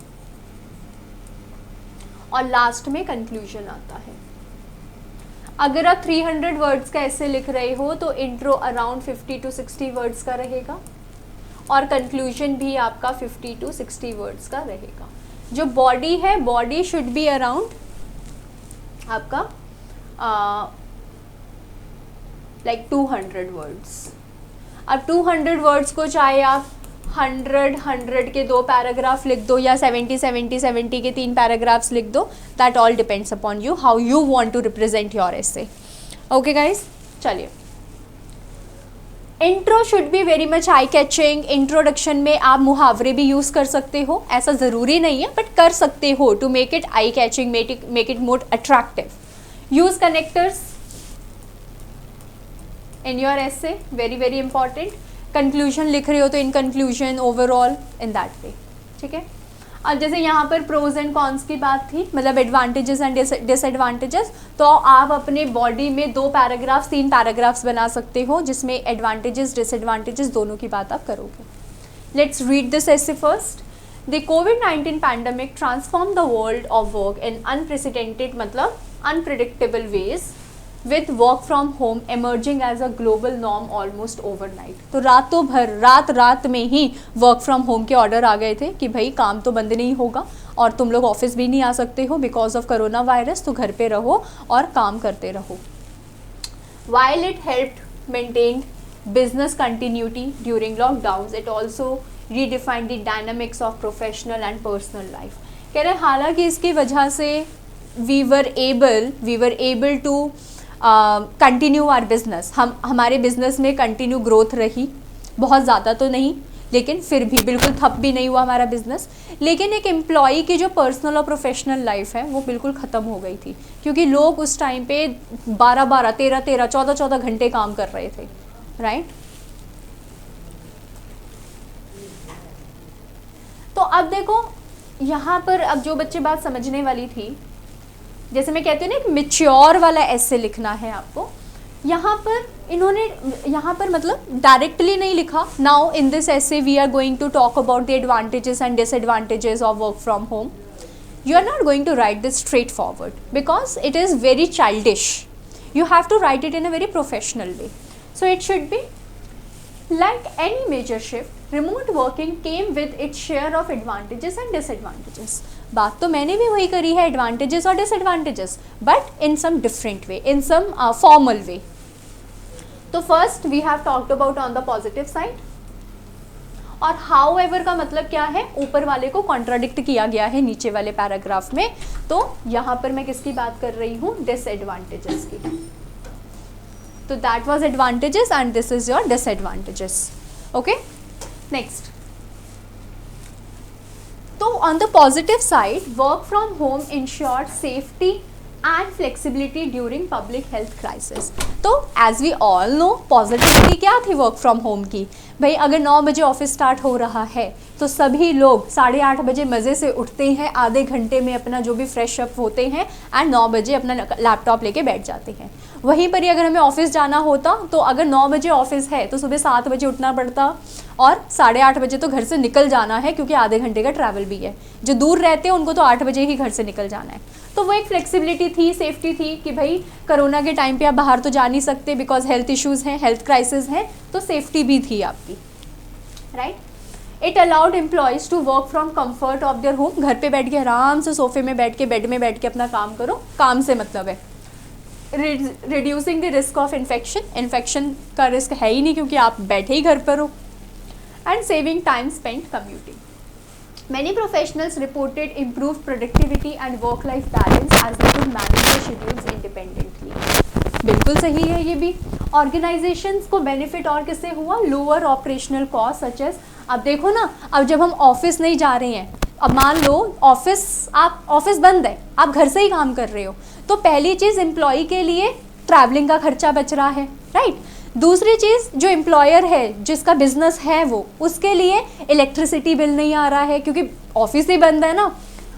और लास्ट में कंक्लूजन आता है। अगर आप 300 वर्ड्स का ऐसे लिख रहे हो तो इंट्रो अराउंड 50 to 60 वर्ड्स का रहेगा और कंक्लूजन भी आपका 50 to 60 वर्ड्स का रहेगा। जो बॉडी है, बॉडी शुड बी अराउंड आपका लाइक 200 वर्ड्स। अब 200 वर्ड्स को चाहे आप 100 के 2 पैराग्राफ लिख दो या 70 के 3 पैराग्राफ्स लिख दो, that all depends upon you how you want to represent your essay. Okay guys, चलिए intro should be very much eye-catching. Introduction में आप मुहावरे भी यूज़ कर सकते हो, ऐसा ज़रूरी नहीं है बट कर सकते हो to make it eye catching, make it more attractive. Use connectors in your essay, very very important. Conclusion लिख रहे हो तो in conclusion, overall, in that way. ठीक है, अब जैसे यहाँ पर प्रोज एंड कॉन्स की बात थी, मतलब एडवांटेजेस एंड डिसएडवांटेजेस, तो आप अपने बॉडी में 2 पैराग्राफ्स 3 पैराग्राफ्स बना सकते हो जिसमें एडवांटेजेस डिसएडवांटेजेस दोनों की बात आप करोगे। Let's read this essay first. The कोविड-19 pandemic transform the world of work in unprecedented, मतलब unpredictable ways, with work from home emerging as a global norm almost overnight। तो रातों भर, रात में ही वर्क फ्रॉम होम के ऑर्डर आ गए थे कि भाई काम तो बंद नहीं होगा और तुम लोग ऑफिस भी नहीं आ सकते हो बिकॉज ऑफ कोरोना वायरस, तो घर पे रहो और काम करते रहो। While it helped maintain business continuity during lockdowns, it also redefined the dynamics of professional and personal life। कह रहे हालांकि इसकी वजह से we were able to continue our business, हमारे बिजनेस में कंटिन्यू ग्रोथ रही, बहुत ज़्यादा तो नहीं लेकिन फिर भी बिल्कुल ठप भी नहीं हुआ हमारा बिजनेस। लेकिन एक एम्प्लॉई की जो पर्सनल और प्रोफेशनल लाइफ है वो बिल्कुल ख़त्म हो गई थी, क्योंकि लोग उस टाइम पे 12-12, 13-13, 14-14 घंटे काम कर रहे थे, राइट। तो अब देखो यहाँ पर, अब जो बच्चे बात समझने वाली थी, जैसे मैं कहती हूँ ना एक मिच्योर वाला ऐसे लिखना है आपको, यहाँ पर मतलब डायरेक्टली नहीं लिखा। Now in this essay we are going to talk about the advantages and disadvantages of work from home. You are not going to write this straightforward because it is very childish. You have to write it in a very professional way. So it should be like any major shift, remote working came with its share of advantages and disadvantages। बात तो मैंने भी वही करी है, advantages और disadvantages, but in some different way, in some formal way. तो first we have talked about on the positive side, और हाउ एवर का मतलब क्या है, ऊपर वाले को कॉन्ट्राडिक्ट किया गया है नीचे वाले पैराग्राफ में। तो यहाँ पर मैं किसकी बात कर रही हूँ, डिसएडवांटेजेस की। तो that was advantages and this is your disadvantages। okay, next, तो on the positive side, work from home ensured safety and flexibility during public health crisis। तो as we all know positivity क्या थी work from home की, भाई अगर 9 बजे office start हो रहा है तो सभी लोग 8:30 बजे मज़े से उठते हैं, आधे घंटे में अपना जो भी फ्रेश अप होते हैं एंड 9 बजे अपना लैपटॉप लेके बैठ जाते हैं। वहीं पर ही अगर हमें ऑफिस जाना होता तो अगर 9 बजे ऑफिस है तो सुबह 7 बजे उठना पड़ता और 8:30 बजे तो घर से निकल जाना है, क्योंकि आधे घंटे का ट्रैवल भी है। जो दूर रहते हैं उनको तो 8 बजे ही घर से निकल जाना है। तो वो एक फ्लेक्सिबिलिटी थी, सेफ्टी थी कि भाई कोरोना के टाइम पे आप बाहर तो जा नहीं सकते बिकॉज हेल्थ इश्यूज़ हैं, हेल्थ क्राइसिस है, तो सेफ्टी भी थी आपकी, right. It allowed employees to work from comfort of their home. घर पे बैठ के आराम से सोफे में बैठ के, बेड में बैठ के अपना काम करो, काम से मतलब है। Reducing the risk of infection का रिस्क है ही नहीं क्योंकि आप बैठे ही घर पर हो। And saving time spent commuting. Many professionals reported improved productivity and work-life balance as they could manage their schedules independently। बिल्कुल सही है ये भी। ऑर्गेनाइजेशंस को बेनिफिट और किससे हुआ? Lower operational cost such as, अब देखो ना, अब जब हम ऑफिस नहीं जा रहे हैं, अब मान लो ऑफिस बंद है, आप घर से ही काम कर रहे हो, तो पहली चीज़ एम्प्लॉय के लिए ट्रैवलिंग का खर्चा बच रहा है, राइट। दूसरी चीज़, जो एम्प्लॉयर है जिसका बिजनेस है वो, उसके लिए इलेक्ट्रिसिटी बिल नहीं आ रहा है क्योंकि ऑफिस ही बंद है ना,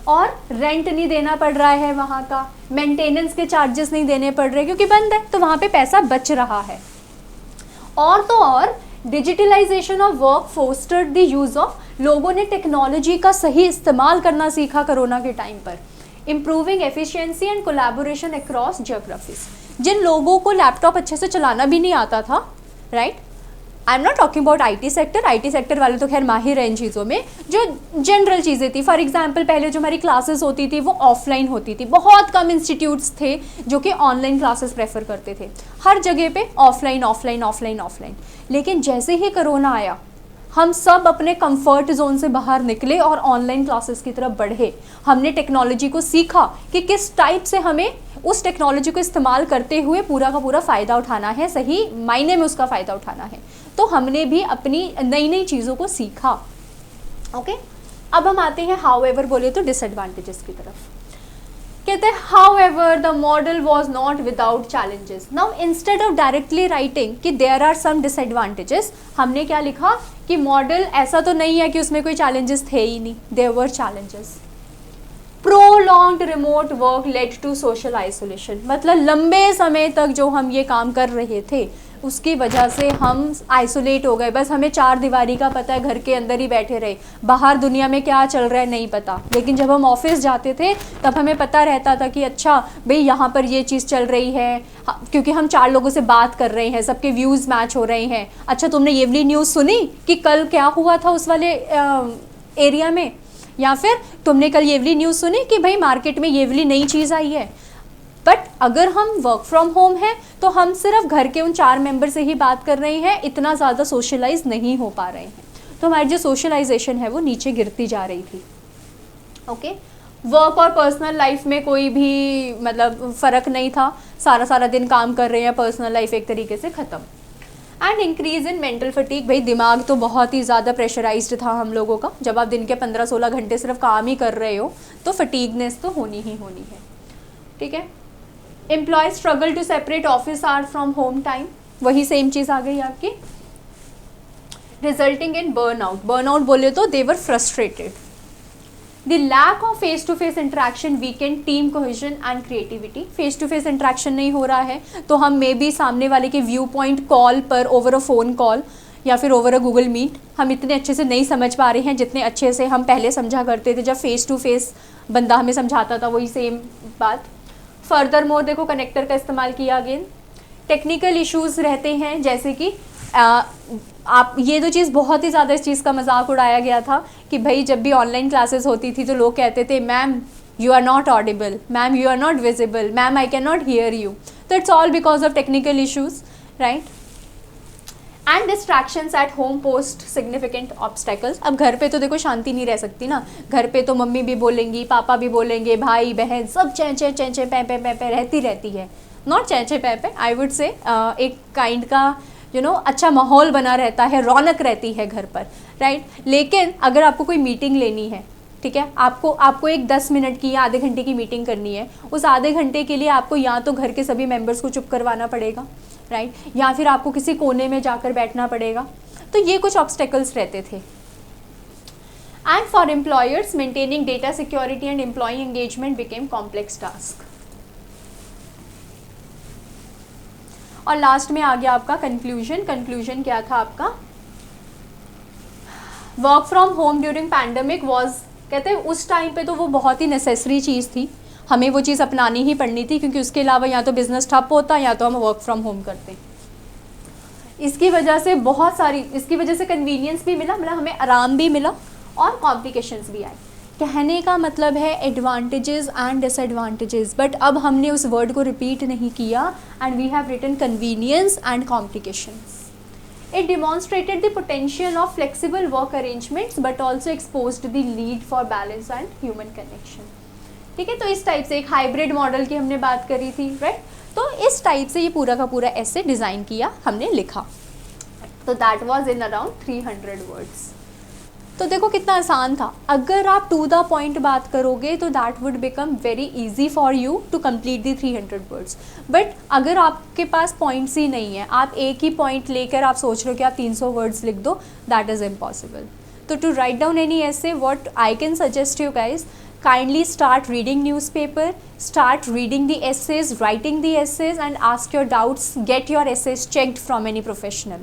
और रेंट नहीं देना पड़ रहा है, वहाँ का मेंटेनेंस के चार्जेस नहीं देने पड़ रहे क्योंकि बंद है, तो वहाँ पे पैसा बच रहा है। और तो और digitalisation of work fostered the use of, लोगों ने टेक्नोलॉजी का सही इस्तेमाल करना सीखा कोरोना के टाइम पर। Improving efficiency and collaboration across geographies. जिन लोगों को लैपटॉप अच्छे से चलाना भी नहीं आता था, right, I am not talking about IT sector वाले तो खैर माहिर हैं इन चीज़ों में, जो जनरल चीज़ें थी। फॉर एग्जांपल पहले जो हमारी क्लासेस होती थी वो ऑफलाइन होती थी, बहुत कम इंस्टीट्यूट्स थे जो कि ऑनलाइन क्लासेस प्रेफर करते थे, हर जगह पे ऑफलाइन ऑफलाइन ऑफलाइन ऑफलाइन। लेकिन जैसे ही कोरोना आया, हम सब अपने कंफर्ट जोन से बाहर निकले और ऑनलाइन क्लासेस की तरफ बढ़े। हमने टेक्नोलॉजी को सीखा कि किस टाइप से हमें उस टेक्नोलॉजी को इस्तेमाल करते हुए पूरा का पूरा फ़ायदा उठाना है, सही मायने में उसका फ़ायदा उठाना है। तो हमने भी अपनी नई नई चीज़ों को सीखा। ओके, अब हम आते हैं हाउएवर बोले तो डिसएडवांटेजेस की तरफ। कहते हैं however the model was not without challenges. Now instead of directly writing कि देयर आर सम डिसएडवांटेजेस, हमने क्या लिखा कि मॉडल ऐसा तो नहीं है कि उसमें कोई चैलेंजेस थे ही नहीं, there were challenges. Prolonged remote work led to social isolation, मतलब लंबे समय तक जो हम ये काम कर रहे थे उसकी वजह से हम आइसोलेट हो गए। बस हमें 4 दीवारी का पता है, घर के अंदर ही बैठे रहे, बाहर दुनिया में क्या चल रहा है नहीं पता। लेकिन जब हम ऑफिस जाते थे तब हमें पता रहता था कि अच्छा भाई यहाँ पर ये चीज़ चल रही है, क्योंकि हम 4 लोगों से बात कर रहे हैं, सबके व्यूज़ मैच हो रहे हैं। अच्छा तुमने ये वाली न्यूज़ सुनी कि कल क्या हुआ था उस वाले एरिया में, या फिर तुमने कल ये वाली न्यूज़ सुनी कि भाई मार्केट में ये वाली नई चीज़ आई है। बट अगर हम वर्क फ्रॉम होम है तो हम सिर्फ घर के उन 4 मेंबर से ही बात कर रहे हैं, इतना ज़्यादा सोशलाइज नहीं हो पा रहे हैं, तो हमारी जो सोशलाइजेशन है वो नीचे गिरती जा रही थी। ओके, वर्क और पर्सनल लाइफ में कोई भी मतलब फ़र्क नहीं था, सारा दिन काम कर रहे हैं, पर्सनल लाइफ एक तरीके से ख़त्म। And increase in mental fatigue, भाई दिमाग तो बहुत ही ज़्यादा प्रेशराइज्ड था हम लोगों का। जब आप दिन के 15-16 घंटे सिर्फ काम ही कर रहे हो तो फटीगनेस तो होनी ही होनी है, ठीक है। Employees struggle to separate office hour from home time, वही सेम चीज़ आ गई आपकी। रिजल्टिंग इन बर्नआउट बोले तो they were frustrated. The lack of face to face interaction weakened team cohesion and creativity. Face to face interaction नहीं हो रहा है तो हम मे बी सामने वाले के व्यू पॉइंट कॉल पर, ओवर अ फ़ोन कॉल या फिर ओवर अ गूगल मीट, हम इतने अच्छे से नहीं समझ पा रहे हैं जितने अच्छे से हम पहले समझा करते थे जब फेस टू फेस बंदा हमें समझाता था, वही सेम बात। फर्दर मोर देखो कनेक्टर का इस्तेमाल किया अगेन। टेक्निकल इश्यूज़ रहते हैं, जैसे कि आप ये तो चीज़ बहुत ही ज़्यादा इस चीज़ का मजाक उड़ाया गया था कि भाई जब भी ऑनलाइन क्लासेस होती थी तो लोग कहते थे ma'am you are not audible, ma'am you are not visible, ma'am I can not hear you. तो it's all because of technical issues, right. And distractions at home posed significant obstacles. अब घर पे तो देखो शांति नहीं रह सकती ना, घर पे तो मम्मी भी बोलेंगी, पापा भी बोलेंगे, भाई बहन सब चें पे रहती है। नॉट चें पे, आई वुड से एक काइंड का अच्छा माहौल बना रहता है, रौनक रहती है घर पर, राइट। लेकिन अगर आपको कोई मीटिंग लेनी है, ठीक है, आपको एक 10 मिनट की या आधे घंटे की मीटिंग करनी है, उस आधे घंटे के लिए आपको या तो घर के सभी मेंबर्स को चुप करवाना पड़ेगा, राइट, या फिर आपको किसी कोने में जाकर बैठना पड़ेगा। तो ये कुछ ऑब्स्टेकल्स रहते थे। And for employers maintaining data security and employee engagement became complex task. और लास्ट में आ गया आपका कंक्लूजन। कंक्लूजन क्या था आपका? Work from home during pandemic was, कहते हैं उस टाइम पे तो वो बहुत ही नेसेसरी चीज़ थी, हमें वो चीज़ अपनानी ही पड़नी थी, क्योंकि उसके अलावा या तो बिजनेस ठप होता या तो हम वर्क फ्रॉम होम करते। इसकी वजह से बहुत सारी, इसकी वजह से कन्वीनियंस भी मिला, मतलब हमें आराम भी मिला और कॉम्प्लिकेशंस भी आए। कहने का मतलब है एडवांटेजेस एंड डिसएडवांटेजेस, बट अब हमने उस वर्ड को रिपीट नहीं किया and we have written convenience and complications. It demonstrated the potential of flexible work arrangements but also exposed the need for balance and human connection। ठीक है, तो इस टाइप से एक हाइब्रिड मॉडल की हमने बात करी थी, राइट। तो इस टाइप से ये पूरा का पूरा ऐसे डिज़ाइन किया, हमने लिखा। तो that was in around 300 words. तो देखो कितना आसान था। अगर आप टू द पॉइंट बात करोगे तो that would become very easy for you to complete the 300 words. But अगर आपके पास पॉइंट्स ही नहीं है, आप एक ही पॉइंट लेकर आप सोच रहे हो कि आप 300 वर्ड्स लिख दो, दैट इज़ इम्पॉसिबल। तो टू राइट डाउन एनी ऐसे, what I can suggest you guys, kindly start reading newspaper, start reading the essays, writing the essays and ask your doubts, get your essays checked from any professional,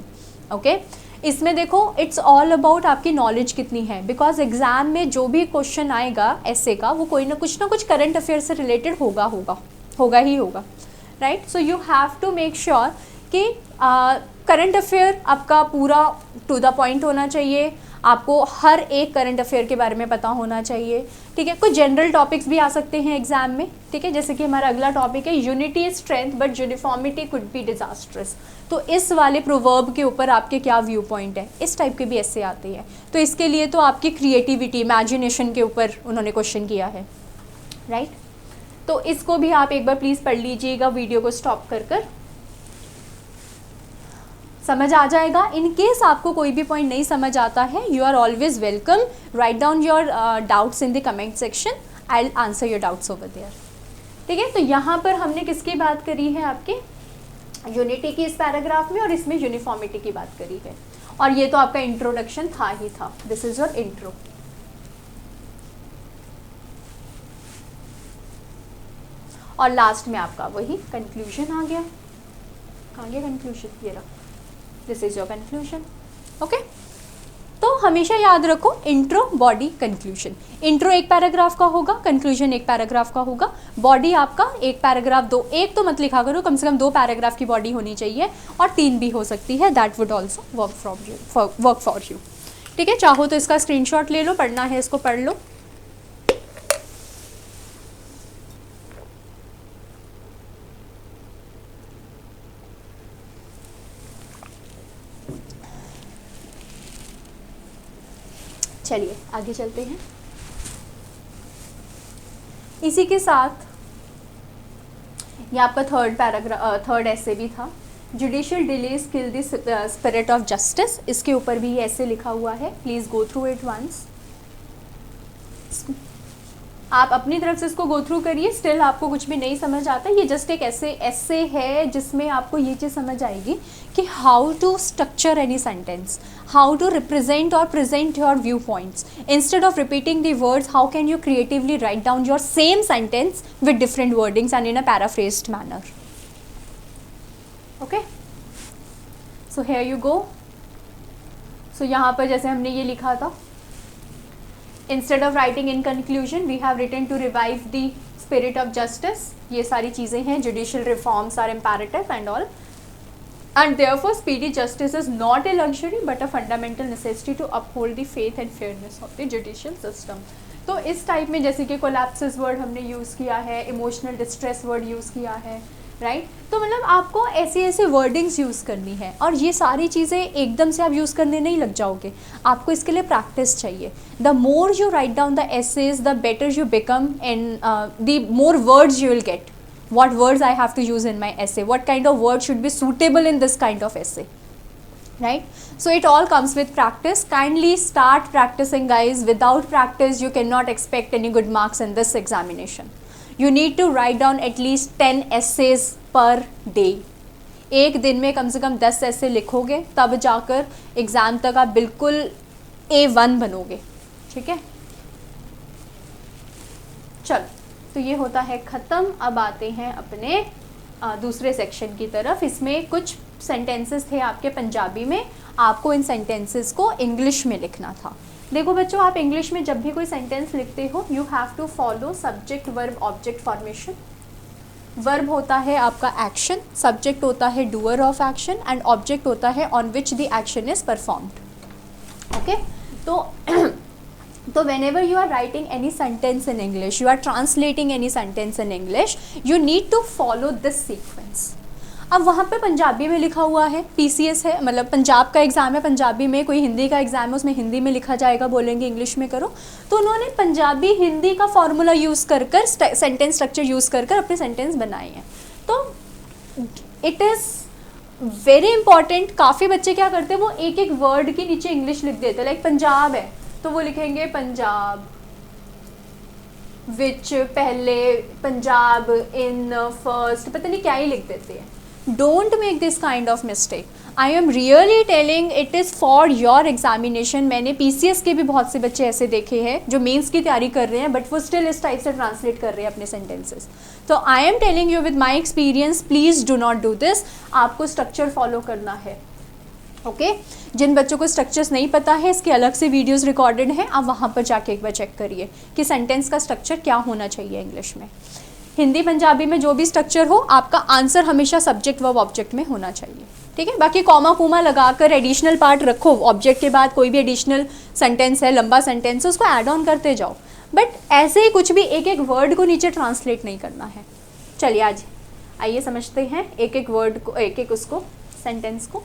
okay। इसमें देखो it's all about आपकी knowledge कितनी है, because exam में जो भी question आएगा ऐसे का, वो कोई ना कुछ करंट अफेयर से रिलेटेड होगा ही होगा, right. So you have to make sure कि करंट अफेयर आपका पूरा टू द पॉइंट होना चाहिए, आपको हर एक करंट अफेयर के बारे में पता होना चाहिए, ठीक है। कुछ जनरल टॉपिक्स भी आ सकते हैं एग्जाम में, ठीक है, जैसे कि हमारा अगला टॉपिक है unity is strength but uniformity could be disastrous. तो इस वाले प्रोवर्ब के ऊपर आपके क्या व्यू पॉइंट है, इस टाइप के भी ऐसे आते हैं। तो इसके लिए तो आपकी क्रिएटिविटी, इमेजिनेशन के ऊपर उन्होंने क्वेश्चन किया है, राइट। तो इसको भी आप एक बार प्लीज़ पढ़ लीजिएगा, वीडियो को स्टॉप कर समझ आ जाएगा। इन केस आपको कोई भी पॉइंट नहीं समझ आता है, you are always welcome, write down your doubts in the comment section, I will answer your doubts over there, ठीक है। तो यहाँ पर हमने किसकी बात करी है, आपके यूनिटी की इस पैराग्राफ में, और इसमें यूनिफॉर्मिटी की बात करी है। और ये तो आपका इंट्रोडक्शन था ही था, दिस इज योर इंट्रो। और लास्ट में आपका वही कंक्लूजन आ गया, कहाँ गया कंक्लूजन, ये रहा, this is your conclusion, okay. तो हमेशा याद रखो इंट्रो, बॉडी, कंक्लूजन। इंट्रो एक पैराग्राफ का होगा, कंक्लूजन एक पैराग्राफ का होगा, बॉडी आपका एक पैराग्राफ, दो, एक तो मत लिखा करो, कम से कम 2 पैराग्राफ की बॉडी होनी चाहिए, और 3 भी हो सकती है, that would also work for you, ठीक है। चाहो तो इसका स्क्रीनशॉट ले लो, पढ़ना है इसको पढ़ लो। चलिए आगे चलते हैं। इसी के साथ ये आपका थर्ड ऐसे भी था, judicial delays kill the spirit of justice. इसके ऊपर भी ऐसे लिखा हुआ है, please go through it once. आप अपनी तरफ से इसको गो थ्रू करिए, स्टिल आपको कुछ भी नहीं समझ आता, ये जस्ट एक ऐसे है जिसमें आपको ये चीज़ समझ आएगी कि how to structure any sentence, how to represent और present your viewpoints. Instead of repeating the words, how can you creatively write down your same sentence with different wordings and in a paraphrased manner, okay. So here you go. So यहाँ पर जैसे हमने ये लिखा था, instead of writing in conclusion we have written to revive the spirit of justice। ये सारी चीज़ें हैं, judicial reforms are imperative and all, and therefore speedy justice is not a luxury but a fundamental necessity to uphold the faith and fairness of the judicial system। तो इस type में जैसे कि collapses word हमने use किया है, emotional distress word use किया है, राइट। तो मतलब आपको ऐसे वर्डिंग्स यूज़ करनी है, और ये सारी चीज़ें एकदम से आप यूज़ करने नहीं लग जाओगे, आपको इसके लिए प्रैक्टिस चाहिए। The more you write down the essays, the better you become, and the more words you will get. what words I have to use in my essay, what kind of words should be suitable in this kind of essay, right? So it all comes with practice. Kindly start practicing, guys. Without practice you cannot expect any good marks in this examination. You need to write down at least 10 essays per day. एक दिन में कम से कम 10 ऐसे लिखोगे तब जाकर exam तक आप बिल्कुल A1 बनोगे, ठीक है। चलो, तो ये होता है ख़त्म। अब आते हैं अपने दूसरे सेक्शन की तरफ। इसमें कुछ सेंटेंसेस थे आपके पंजाबी में, आपको इन सेंटेंसेस को इंग्लिश में लिखना था। देखो बच्चों, आप इंग्लिश में जब भी कोई सेंटेंस लिखते हो, you have to follow subject verb object formation. Verb होता है आपका एक्शन, सब्जेक्ट होता है doer of action and object होता है on which the action is performed. Okay, तो whenever you are writing any sentence in English, you are translating any sentence in English, you need to follow this sequence. अब वहाँ पे पंजाबी में लिखा हुआ है, PCS है, मतलब पंजाब का एग्ज़ाम है पंजाबी में, कोई हिंदी का एग्ज़ाम है उसमें हिंदी में लिखा जाएगा, बोलेंगे इंग्लिश में करो। तो उन्होंने पंजाबी हिंदी का फॉर्मूला यूज़ कर कर सेंटेंस स्ट्रक्चर यूज़ कर कर अपने सेंटेंस बनाए हैं। तो इट इज़ वेरी इंपॉर्टेंट। काफ़ी बच्चे क्या करते हैं, वो एक एक वर्ड के नीचे इंग्लिश लिख देते हैं। लाइक पंजाब है तो वो लिखेंगे पंजाब विच, पहले पंजाब इन, फर्स्ट, पता नहीं क्या ही लिख देते हैं। Don't make this kind of mistake. I am really telling, it is for your examination. मैंने PCS के भी बहुत से बच्चे ऐसे देखे हैं जो मेंस की तैयारी कर रहे हैं बट वो स्टिल इस टाइप से ट्रांसलेट कर रहे हैं अपने सेंटेंसेस। तो I am telling you with my experience, please do not do this. आपको स्ट्रक्चर फॉलो करना है। ओके, जिन बच्चों को स्ट्रक्चर्स नहीं पता है, इसके अलग से वीडियोस रिकॉर्डेड हैं, आप वहाँ पर जाके एक बार चेक करिए कि सेंटेंस का स्ट्रक्चर क्या होना चाहिए इंग्लिश में। हिंदी पंजाबी में जो भी स्ट्रक्चर हो, आपका आंसर हमेशा सब्जेक्ट वर्ब ऑब्जेक्ट में होना चाहिए, ठीक है। बाकी कॉमा कूमा लगाकर एडिशनल पार्ट रखो, ऑब्जेक्ट के बाद कोई भी एडिशनल सेंटेंस है, लंबा सेंटेंस है, उसको ऐड ऑन करते जाओ, बट ऐसे ही कुछ भी एक एक वर्ड को नीचे ट्रांसलेट नहीं करना है। चलिए आज आइए समझते हैं एक एक वर्ड को, एक एक उसको सेंटेंस को।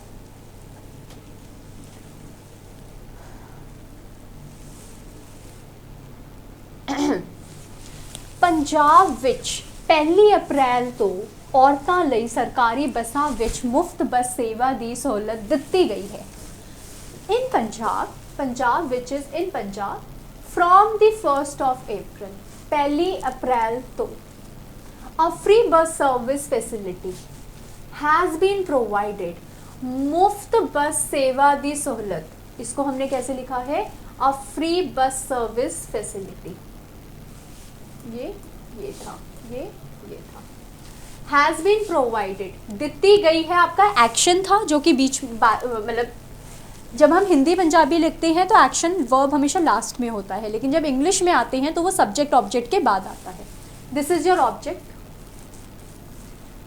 पंजाब विच 1 अप्रैल तो औरतां लई सरकारी बसां विच मुफ्त बस सेवा दी सहूलत दिती गई है। इन पंजाब, पंजाब विच is in Punjab, from the 1st of April, 1 अप्रैल तो a free bus service facility has been provided, मुफ्त बस सेवा दी सहूलत, इसको हमने कैसे लिखा है, a free bus service facility। ये था, ये था। हैज़ बीन प्रोवाइडेड, दिती गई है आपका एक्शन था जो कि बीच, मतलब जब हम हिंदी पंजाबी लिखते हैं तो एक्शन वर्ब हमेशा लास्ट में होता है, लेकिन जब इंग्लिश में आते हैं तो वो सब्जेक्ट ऑब्जेक्ट के बाद आता है। This is your object,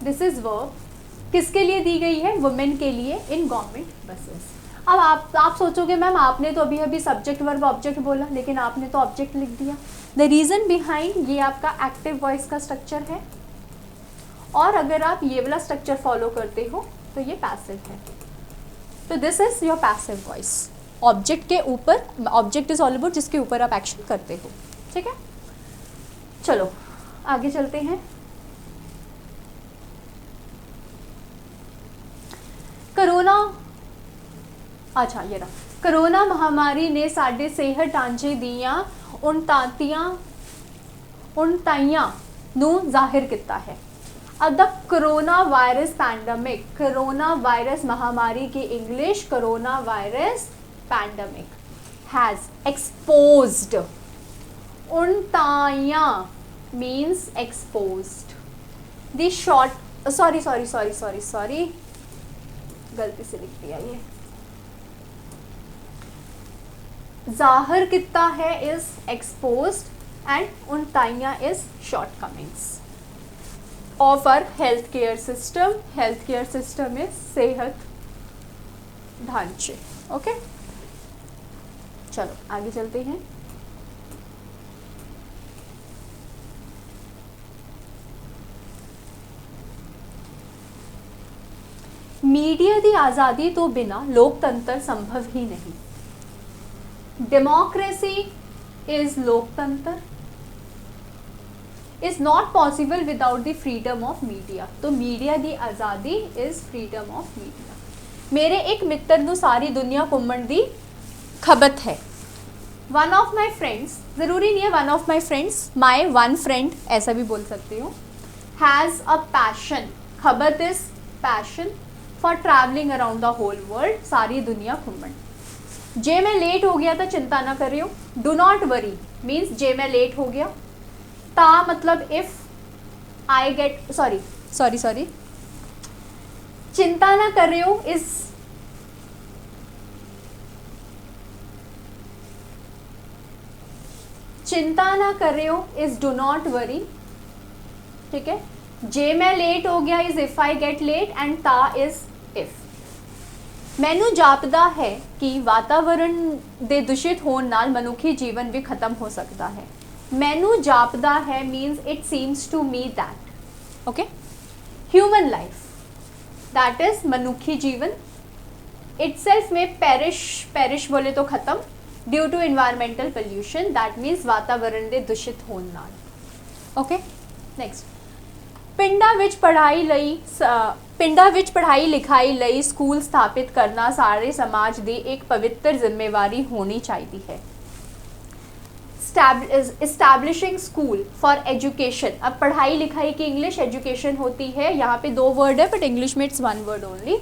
this is verb. किसके लिए दी गई है, वुमेन के लिए इन गवर्नमेंट बसेस। अब आप सोचोगे मैम आपने तो अभी अभी सब्जेक्ट वर्ब ऑब्जेक्ट बोला, लेकिन आपने तो ऑब्जेक्ट लिख दिया। द रीज़न बिहाइंड, ये आपका एक्टिव वॉइस का स्ट्रक्चर है, और अगर आप ये वाला स्ट्रक्चर फॉलो करते हो तो ये पैसिव है। तो this is your passive voice. Object के ऊपर, ऑब्जेक्ट इज ऑल अबाउट जिसके ऊपर आप एक्शन करते हो, ठीक है। चलो आगे चलते हैं। कोरोना, अच्छा ये रहा, कोरोना महामारी ने साडे सेहत ढांचे दियां उणताइयां नूं जाहिर किया है। अब the coronavirus pandemic, coronavirus महामारी की English coronavirus pandemic, has exposed, उणताइयां means exposed, the short, sorry गलती से लिख दिया, ये जाहिर कितना है इज एक्सपोज्ड एंड उणताइयां is shortcomings of our health care system. Health care system is सेहत ढांचे। ओके, चलो आगे चलते हैं। मीडिया की आज़ादी तो बिना लोकतंत्र संभव ही नहीं। डेमोक्रेसी इज लोकतंत्र is not possible without the freedom of media. तो मीडिया की आज़ादी इज फ्रीडम ऑफ मीडिया। मेरे एक मित्र नूं सारी दुनिया घूमण दी खबत है। वन ऑफ माई फ्रेंड्स, ज़रूरी नहीं है one of my friends, my one friend ऐसा भी बोल सकते हो, हैज़ अ पैशन, खबत is passion, for travelling around the whole world, सारी दुनिया घूमन। जे मैं लेट हो गया तो चिंता ना करियो, डू नॉट वरी मीन्स जे मैं लेट हो गया। ता मतलब इफ आई गेट सॉरी चिंता ना करियो इज चिंता ना करियो इज डू नॉट वरी, ठीक है। जे मैं लेट हो गया is if I get late and ता इज इफ। मैनू जापदा है कि वातावरण दे दूषित होने नाल मनुखी जीवन भी खत्म हो सकता है। मैनू जापदा है means it seems to me that, okay. Human life that is मनुखी जीवन इटसेल्फ में पेरिश बोले तो खत्म due to environmental pollution, that means वातावरण दे दूषित होने नाल, ओके। नेक्स्ट, ਪਿੰਡਾਂ ਵਿੱਚ ਪੜ੍ਹਾਈ ਲਿਖਾਈ ਲਈ ਸਕੂਲ ਸਥਾਪਿਤ ਕਰਨਾ ਸਾਰੇ ਸਮਾਜ ਦੀ ਇੱਕ ਪਵਿੱਤਰ ਜ਼ਿੰਮੇਵਾਰੀ ਹੋਣੀ ਚਾਹੀਦੀ है। Establishing school for education, अब पढ़ाई लिखाई की इंग्लिश एजुकेशन होती है, यहाँ पे 2 वर्ड है बट इंग्लिश में it's 1 word only.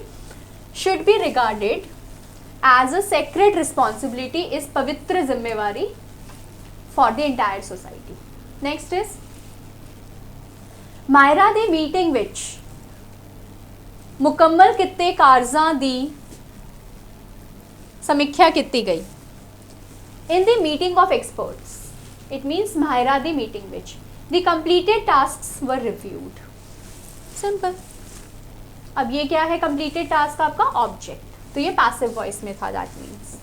Should be regarded as a sacred responsibility, इस पवित्र जिम्मेवारी for the entire society. Next is मायरा दी मीटिंग विच मुकम्मल किते कारजां दी समीक्षा की गई। In the meeting of experts it means मायरा दी meeting which the completed tasks were reviewed, simple. अब ये क्या है कंप्लीटेड टास्क, आपका ऑब्जेक्ट, तो ये पैसिव वॉइस में था, that means.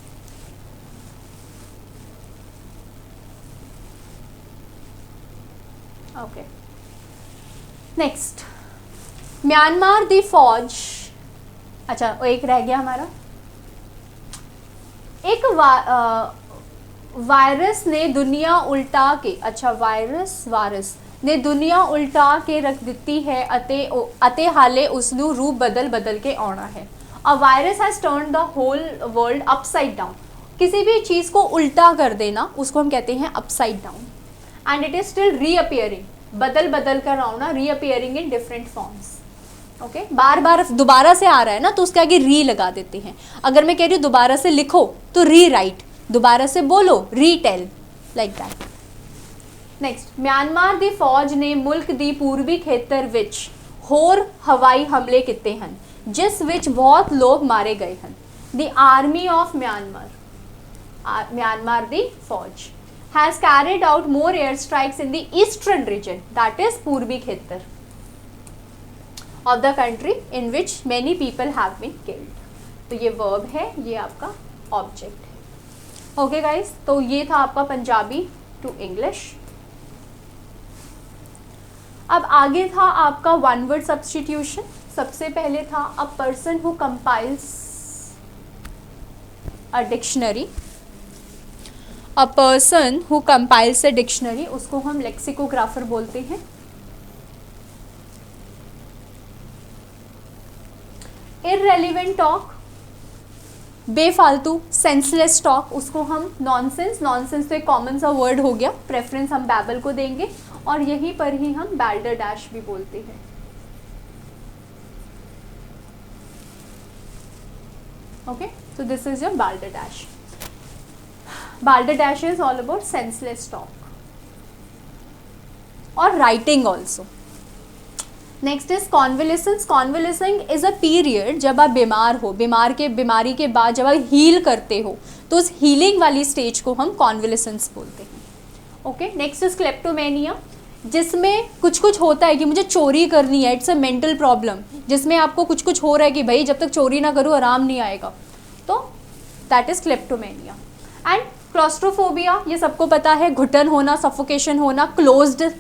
Okay, next, Myanmar दी फौज, अच्छा एक रह गया हमारा, एक वायरस ने दुनिया उल्टा के, अच्छा वायरस ने दुनिया उल्टा के रख दी है अते हाले उसनू रूप बदल के आना है। A virus has turn the whole world upside down, किसी भी चीज़ को उल्टा कर देना उसको हम कहते हैं upside down, and it is still reappearing, बदल कर आना, reappearing in different forms, okay. बार बार दोबारा से आ रहा है ना तो उसके आगे री लगा देते हैं। अगर मैं कह रही हूँ दोबारा से लिखो तो री राइट, दोबारा से बोलो retell, like that. Next, Myanmar दी फौज ने मुल्क दी पूर्वी खेतर विच होर हवाई हमले किते हैं जिस विच बहुत लोग मारे गए हैं। द आर्मी ऑफ म्यांमार दी फौज has carried out more air strikes in the eastern region, that is पूर्वी खेतर of the country in which many people have been killed। तो ये verb है, ये आपका object है। ओके गाइस, तो ये था आपका पंजाबी टू इंग्लिश। अब आगे था आपका वन वर्ड सब्स्टिट्यूशन। सबसे पहले था a person who compiles a dictionary, a person who compiles a dictionary, उसको हम लेक्सिकोग्राफर बोलते हैं। इररेलेवेंट टॉक, बेफालतू सेंसलेस टॉक, उसको हम नॉनसेंस तो एक कॉमन सा वर्ड हो गया, प्रेफरेंस हम बैबल को देंगे और यहीं पर ही हम बैल्डरडैश भी बोलते हैं। Okay, so this is your balderdash. Balderdash is all about senseless talk or writing also. Next is convalescence. Convalescing is a period जब आप बीमार हो, बीमारी के बाद जब आप हील करते हो तो उस हीलिंग वाली स्टेज को हम कॉन्वलेसेंस बोलते हैं। ओके, नेक्स्ट इज क्लेप्टोमेनिया, जिसमें कुछ होता है कि मुझे चोरी करनी है, इट्स अ मेंटल प्रॉब्लम, जिसमें आपको कुछ हो रहा है कि भाई जब तक चोरी ना करूँ आराम नहीं आएगा, तो that is kleptomania. And claustrophobia, ये सबको पता है, घुटन होना, सफोकेशन होना, क्लोज्ड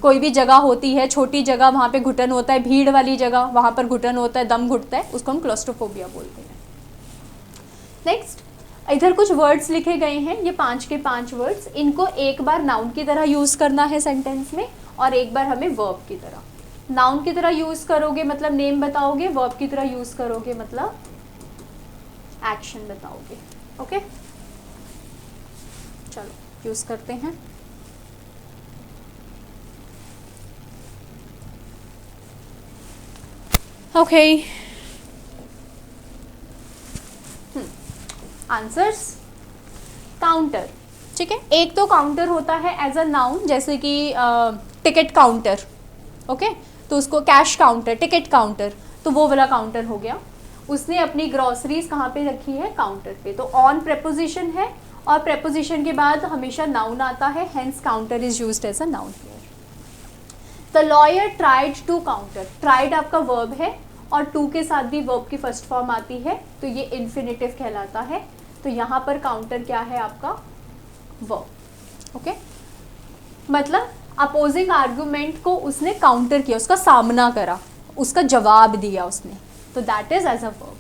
कोई भी जगह होती है, छोटी जगह, वहाँ पे घुटन होता है, भीड़ वाली जगह वहाँ पर घुटन होता है, दम घुटता है, उसको हम क्लॉस्ट्रोफोबिया बोलते हैं। नेक्स्ट, इधर कुछ वर्ड्स लिखे गए हैं, ये 5 के 5 वर्ड्स, इनको एक बार नाउन की तरह यूज़ करना है सेंटेंस में और एक बार हमें वर्ब की तरह। नाउन की तरह यूज़ करोगे मतलब नेम बताओगे, वर्ब की तरह यूज़ करोगे मतलब एक्शन बताओगे। ओके, चलो यूज़ करते हैं। Okay, आंसर्स काउंटर, ठीक है। एक तो काउंटर होता है एज अ नाउन, जैसे कि टिकट काउंटर, ओके, तो उसको कैश काउंटर, टिकट काउंटर, तो वो वाला काउंटर हो गया। उसने अपनी ग्रॉसरीज कहाँ पे रखी है, काउंटर पे, तो ऑन प्रेपोजिशन है और प्रेपोजिशन के बाद हमेशा नाउन आता है, hence counter is used as a noun here. The lawyer tried to counter, tried आपका वर्ब है और टू के साथ भी वर्ब की फर्स्ट फॉर्म आती है, तो ये इन्फिनेटिव कहलाता है। तो यहाँ पर काउंटर क्या है आपका, वर्ब, ओके। मतलब अपोजिंग आर्गुमेंट को उसने काउंटर किया, उसका सामना करा, उसका जवाब दिया उसने, तो that is as a verb.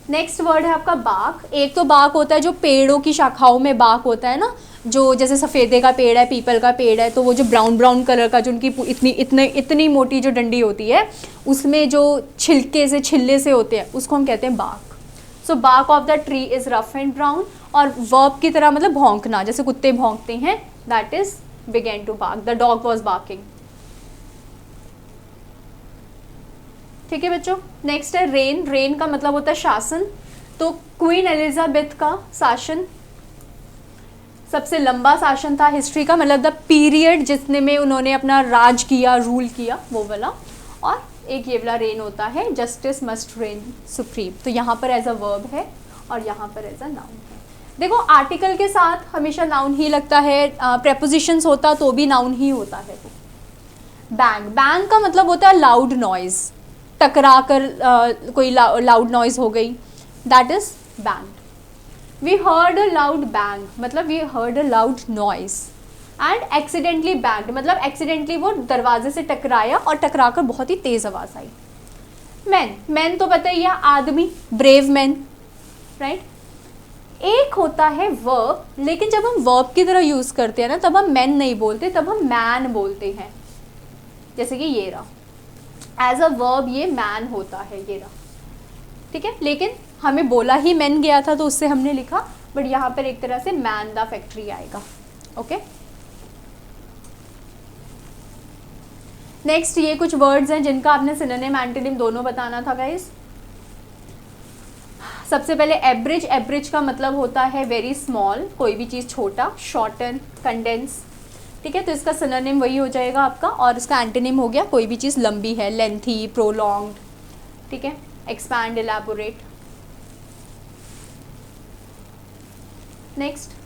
Next word है आपका बाक। एक तो बाक होता है जो पेड़ों की शाखाओं में बाक होता है ना, जो जैसे सफ़ेदे का पेड़ है, पीपल का पेड़ है, तो वो जो ब्राउन ब्राउन कलर का जो उनकी इतनी मोटी जो डंडी होती है, उसमें जो छिलके से छिल्ले से होते हैं, उसको हम कहते हैं bark. So bark of the tree is rough and brown, और वर्ब की तरह मतलब भौंकना, जैसे कुत्ते भौंकते हैं, that is began to bark, the dog was barking, ठीक है बच्चों। नेक्स्ट है रेन। रेन का मतलब होता है शासन, तो क्वीन एलिजाबेथ का शासन सबसे लंबा शासन था हिस्ट्री का, मतलब द पीरियड जिसने में उन्होंने अपना राज किया, रूल किया, वो वाला। और एक ये वाला रेन होता है, जस्टिस मस्ट रेन सुप्रीम, तो यहाँ पर एज अ वर्ब है और यहाँ पर एज अ नाउन है। देखो आर्टिकल के साथ हमेशा नाउन ही लगता है, प्रेपोजिशंस होता तो भी नाउन ही होता है। बैंग, बैंग का मतलब होता है लाउड नॉइज, टकरा कर कोई लाउड नॉइज हो गई, that is bang. We heard a loud bang, मतलब we heard a loud noise, and accidentally bang, मतलब एक्सीडेंटली वो दरवाजे से टकराया और टकरा कर बहुत ही तेज आवाज आई। मैन, मैन तो पता ही है आदमी, ब्रेव मैन, राइट। एक होता है वर्ब, लेकिन जब हम वर्ब की तरह यूज करते हैं ना, तब हम मैन नहीं बोलते, तब हम मैन बोलते हैं। जैसे कि ये रहा, एज अ वर्ब ये मैन होता है, ये रहा, ठीक है। लेकिन हमें बोला ही मैन गया था तो उससे हमने लिखा, बट यहाँ पर एक तरह से मैन द फैक्ट्री आएगा, ओके। नेक्स्ट ये कुछ वर्ड्स हैं जिनका आपने सिनोनिम एंटोनिम दोनों बताना था गाइस। सबसे पहले एवरेज, एवरेज का मतलब होता है वेरी स्मॉल, कोई भी चीज़ छोटा, शॉर्टन, कंडेंस, ठीक है, तो इसका सिनोनिम वही हो जाएगा आपका, और इसका एंटोनिम हो गया कोई भी चीज़ लंबी है, लेंथी, प्रोलॉन्ग्ड, ठीक है, एक्सपैंड, इलैबोरेट। नेक्स्ट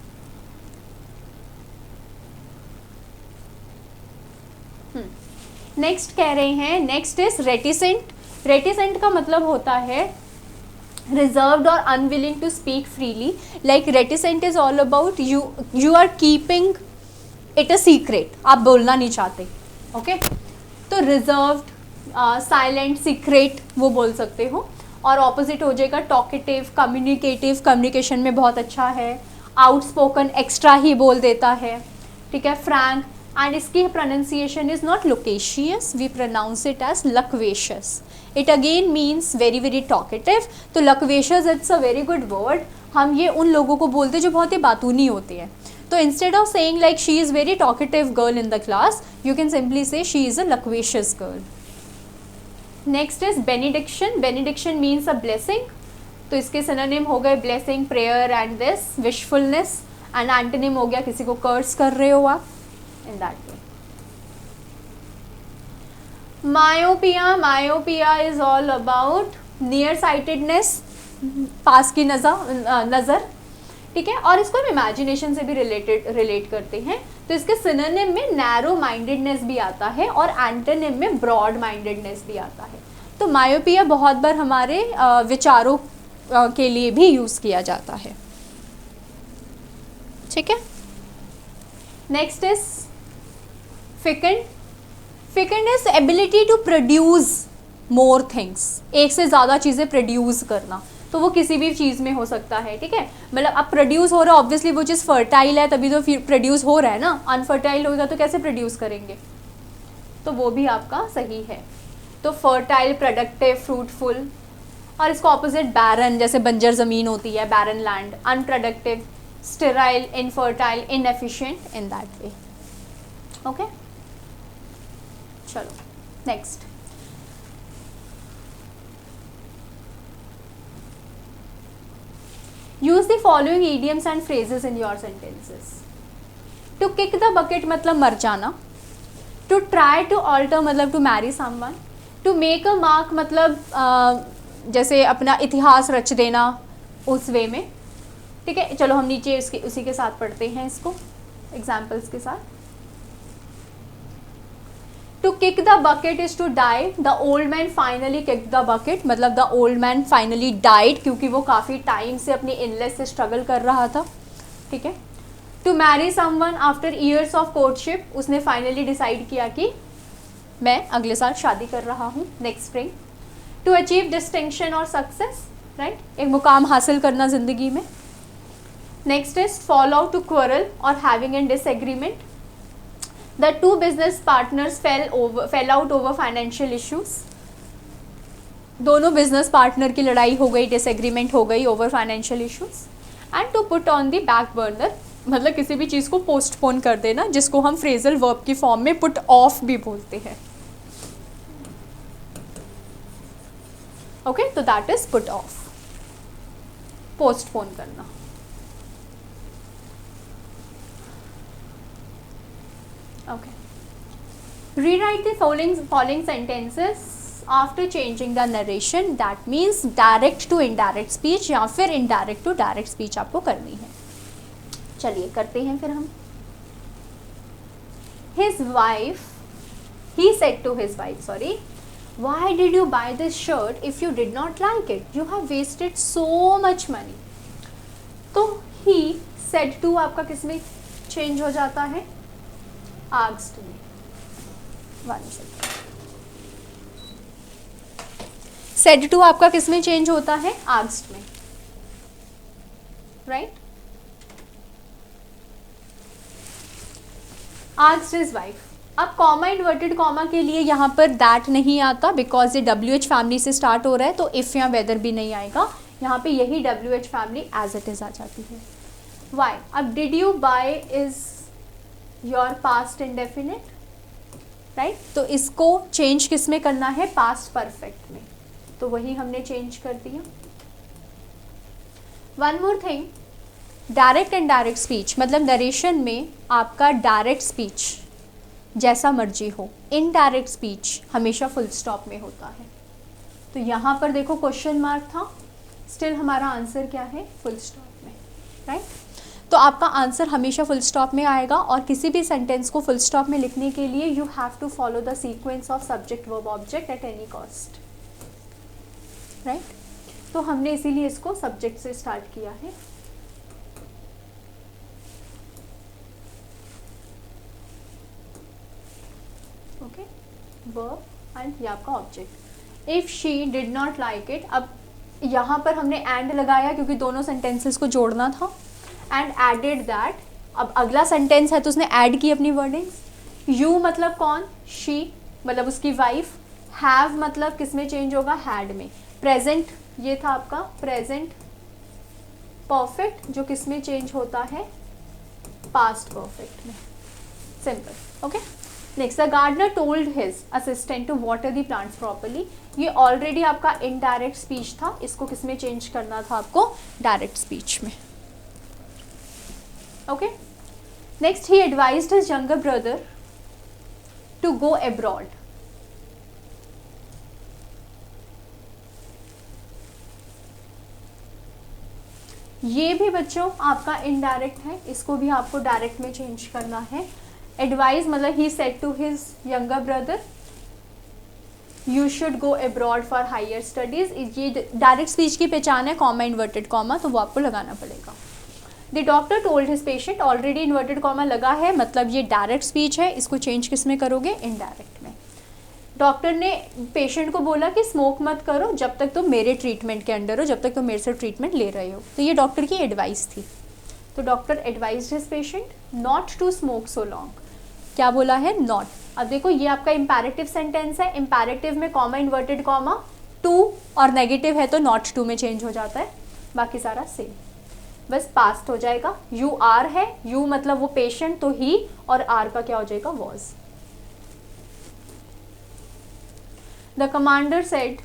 नेक्स्ट कह रहे हैं, नेक्स्ट इज रेटिसेंट। रेटिसेंट का मतलब होता है reserved or unwilling to speak freely, like reticent is all about you are keeping it a secret, आप बोलना नहीं चाहते, ओके। तो reserved, साइलेंट, सीक्रेट वो बोल सकते हो, और ऑपोजिट हो जाएगा टॉकेटिव, कम्युनिकेटिव, कम्युनिकेशन में बहुत अच्छा है, आउटस्पोकन, एक्स्ट्रा ही बोल देता है, ठीक है, फ्रैंक, एंड इसकी pronunciation is not loquacious, we pronounce it as loquacious. It again means very very talkative, तो loquacious it's a very good word. हम ये उन लोगों को बोलते जो बहुत ही बातूनी होते हैं, तो instead of saying like she is very talkative girl in the class, you can simply say she is a loquacious girl. Next is benediction. Benediction means a blessing, तो इसके सिनोनिम हो गए blessing, prayer and this, wishfulness, and antonym हो गया किसी को curse कर रहे हो आप, in that way. Myopia, myopia is all about near sightedness, पास की नज़र, ठीक है, और इसको हम इमेजिनेशन से भी रिलेट करते हैं, तो इसके सिनोनिम में नैरो माइंडेडनेस भी आता है और एंटोनिम में ब्रॉड माइंडेडनेस भी आता है। तो मायोपिया बहुत बार हमारे विचारों के लिए भी यूज़ किया जाता है, ठीक है। Next is fecund. Fecund is ability to produce more things, एक से ज़्यादा चीज़ें प्रोड्यूस करना, तो वो किसी भी चीज़ में हो सकता है, ठीक है। मतलब अब प्रोड्यूस हो रहा है, ऑब्वियसली वो चीज़ फर्टाइल है तभी तो प्रोड्यूस हो रहा है ना, अनफर्टाइल होगा तो कैसे प्रोड्यूस करेंगे, तो वो भी आपका सही है। तो फर्टाइल, प्रोडक्टिव, फ्रूटफुल, और इसको ऑपोजिट बैरन, जैसे बंजर ज़मीन होती है, barren land, unproductive, sterile, infertile, inefficient, in that way, okay. चलो next, use the following idioms and phrases in your sentences. To kick the bucket मतलब मर जाना. टू ट्राई टू ऑल्टर मतलब to marry someone. To make a mark मतलब जैसे अपना इतिहास रच देना उस वे में. ठीक है, चलो हम नीचे उसी के साथ पढ़ते हैं इसको एग्जाम्पल्स के साथ. To kick the bucket is to die. The old man finally kick the bucket मतलब the old man finally died, क्योंकि वो काफ़ी टाइम से अपनी इनलेस से स्ट्रगल कर रहा था. ठीक है. To marry someone after years of courtship, उसने फाइनली डिसाइड किया कि मैं अगले साल शादी कर रहा हूँ next spring. To achieve distinction और सक्सेस, राइट, एक मुकाम हासिल करना ज़िंदगी में. Next is fall out, to quarrel और having an disagreement. The two business partners fell out over financial issues. दोनों बिजनेस पार्टनर की लड़ाई हो गई, डिसएग्रीमेंट हो गई over financial issues. And to put on the back burner मतलब किसी भी चीज़ को पोस्टपोन कर देना, जिसको हम फ्रेजल वर्ब की फॉर्म में पुट ऑफ भी बोलते हैं. ओके, तो that is put off, postpone करना. Okay. Rewrite the following sentences after changing the narration. That means direct to indirect speech या फिर indirect to direct speech आपको करनी है. चलिए करते हैं फिर हम. His wife, he said to his wife, sorry, why did you buy this shirt if you did not like it? You have wasted so much money. तो he said to आपका किस में चेंज हो जाता है? Asked me. One second. Said to आपका किस में चेंज होता है? Asked में, right? Asked his wife. अब कॉमा इन्वर्टेड कॉमा के लिए यहाँ पर दैट नहीं आता बिकॉज ये WH फैमिली से स्टार्ट हो रहा है, तो इफ़ या वेदर भी नहीं आएगा. यहाँ पे यही WH family as it is आ जाती है. वाई. अब did you buy is your past indefinite, right, तो इसको चेंज किस में करना है? पास्ट परफेक्ट में, तो वही हमने चेंज कर दिया. One more thing, direct and direct speech मतलब नरेशन में आपका डायरेक्ट स्पीच जैसा मर्जी हो, इनडायरेक्ट स्पीच हमेशा फुल स्टॉप में होता है. तो यहाँ पर देखो क्वेश्चन मार्क था, स्टिल हमारा आंसर क्या है? फुल स्टॉप में, राइट. तो आपका आंसर हमेशा फुल स्टॉप में आएगा, और किसी भी सेंटेंस को फुल स्टॉप में लिखने के लिए you have to follow the sequence of subject verb object at any cost, right. तो हमने इसीलिए इसको सब्जेक्ट से स्टार्ट किया है. ओके, वर्ब एंड ये आपका object. If she did not like it, अब यहाँ पर हमने एंड लगाया क्योंकि दोनों सेंटेंसेस को जोड़ना था. एंड एडेड दैट, अब अगला सेंटेंस है तो उसने ऐड की अपनी वर्डिंग्स. यू मतलब कौन? शी मतलब उसकी वाइफ. हैव मतलब किस में चेंज होगा? हैड में. प्रेजेंट ये था आपका प्रेजेंट परफेक्ट, जो किस में चेंज होता है? पास्ट परफेक्ट में. Simple. Okay, next, the gardener told his assistant to water the plants properly. ये ऑलरेडी आपका इनडायरेक्ट स्पीच था, इसको किस में चेंज करना था आपको? डायरेक्ट स्पीच में. Okay. Next, he advised his younger brother to go abroad. ये भी बच्चों आपका इनडायरेक्ट है, इसको भी आपको डायरेक्ट में चेंज करना है. एडवाइस मतलब he said to his younger brother you should go abroad for higher studies. ये डायरेक्ट स्पीच की पहचान है, कॉमा इन्वर्टेड कॉमा, तो वो आपको लगाना पड़ेगा. The doctor told his patient, already inverted comma लगा है मतलब ये डायरेक्ट स्पीच है, इसको चेंज किस में करोगे? इनडायरेक्ट में. डॉक्टर ने पेशेंट को बोला कि स्मोक मत करो जब तक तुम मेरे ट्रीटमेंट के अंडर हो, जब तक तुम मेरे से ट्रीटमेंट ले रहे हो. तो ये डॉक्टर की एडवाइस थी. तो doctor advised his patient not to smoke so long. क्या बोला है? नॉट. अब देखो ये आपका इंपैरेटिव सेंटेंस है, इंपैरेटिव में कॉमा इन्वर्टेड कॉमा, टू और नेगेटिव है तो नॉट टू में चेंज हो जाता है, बाकी सारा सेम. बस पास्ट हो जाएगा. यू आर है, यू मतलब वो पेशेंट तो ही, और आर का क्या हो जाएगा? Was. The commander said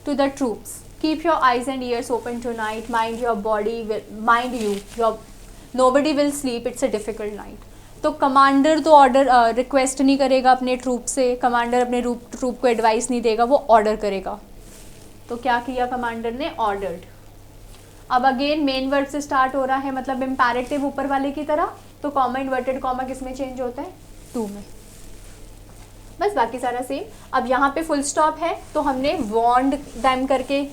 to the troops, keep your eyes and ears open tonight, mind your body, mind you, your nobody will sleep, it's a difficult night. तो commander तो order request नहीं करेगा अपने troop से, commander अपने troop को advice नहीं देगा, वो ऑर्डर करेगा। तो क्या किया कमांडर ने? ऑर्डर्ड। अब अगेन मेन वर्ड से स्टार्ट हो रहा है, मतलब इम्पैरेटिव ऊपर वाले की तरह, तो कॉमा इन्वर्टेड कॉमा किस में चेंज होता है? टू में। बस बाकी सारा सेम। अब यहाँ पे फुल स्टॉप है तो हमने वॉन्ड दैम करके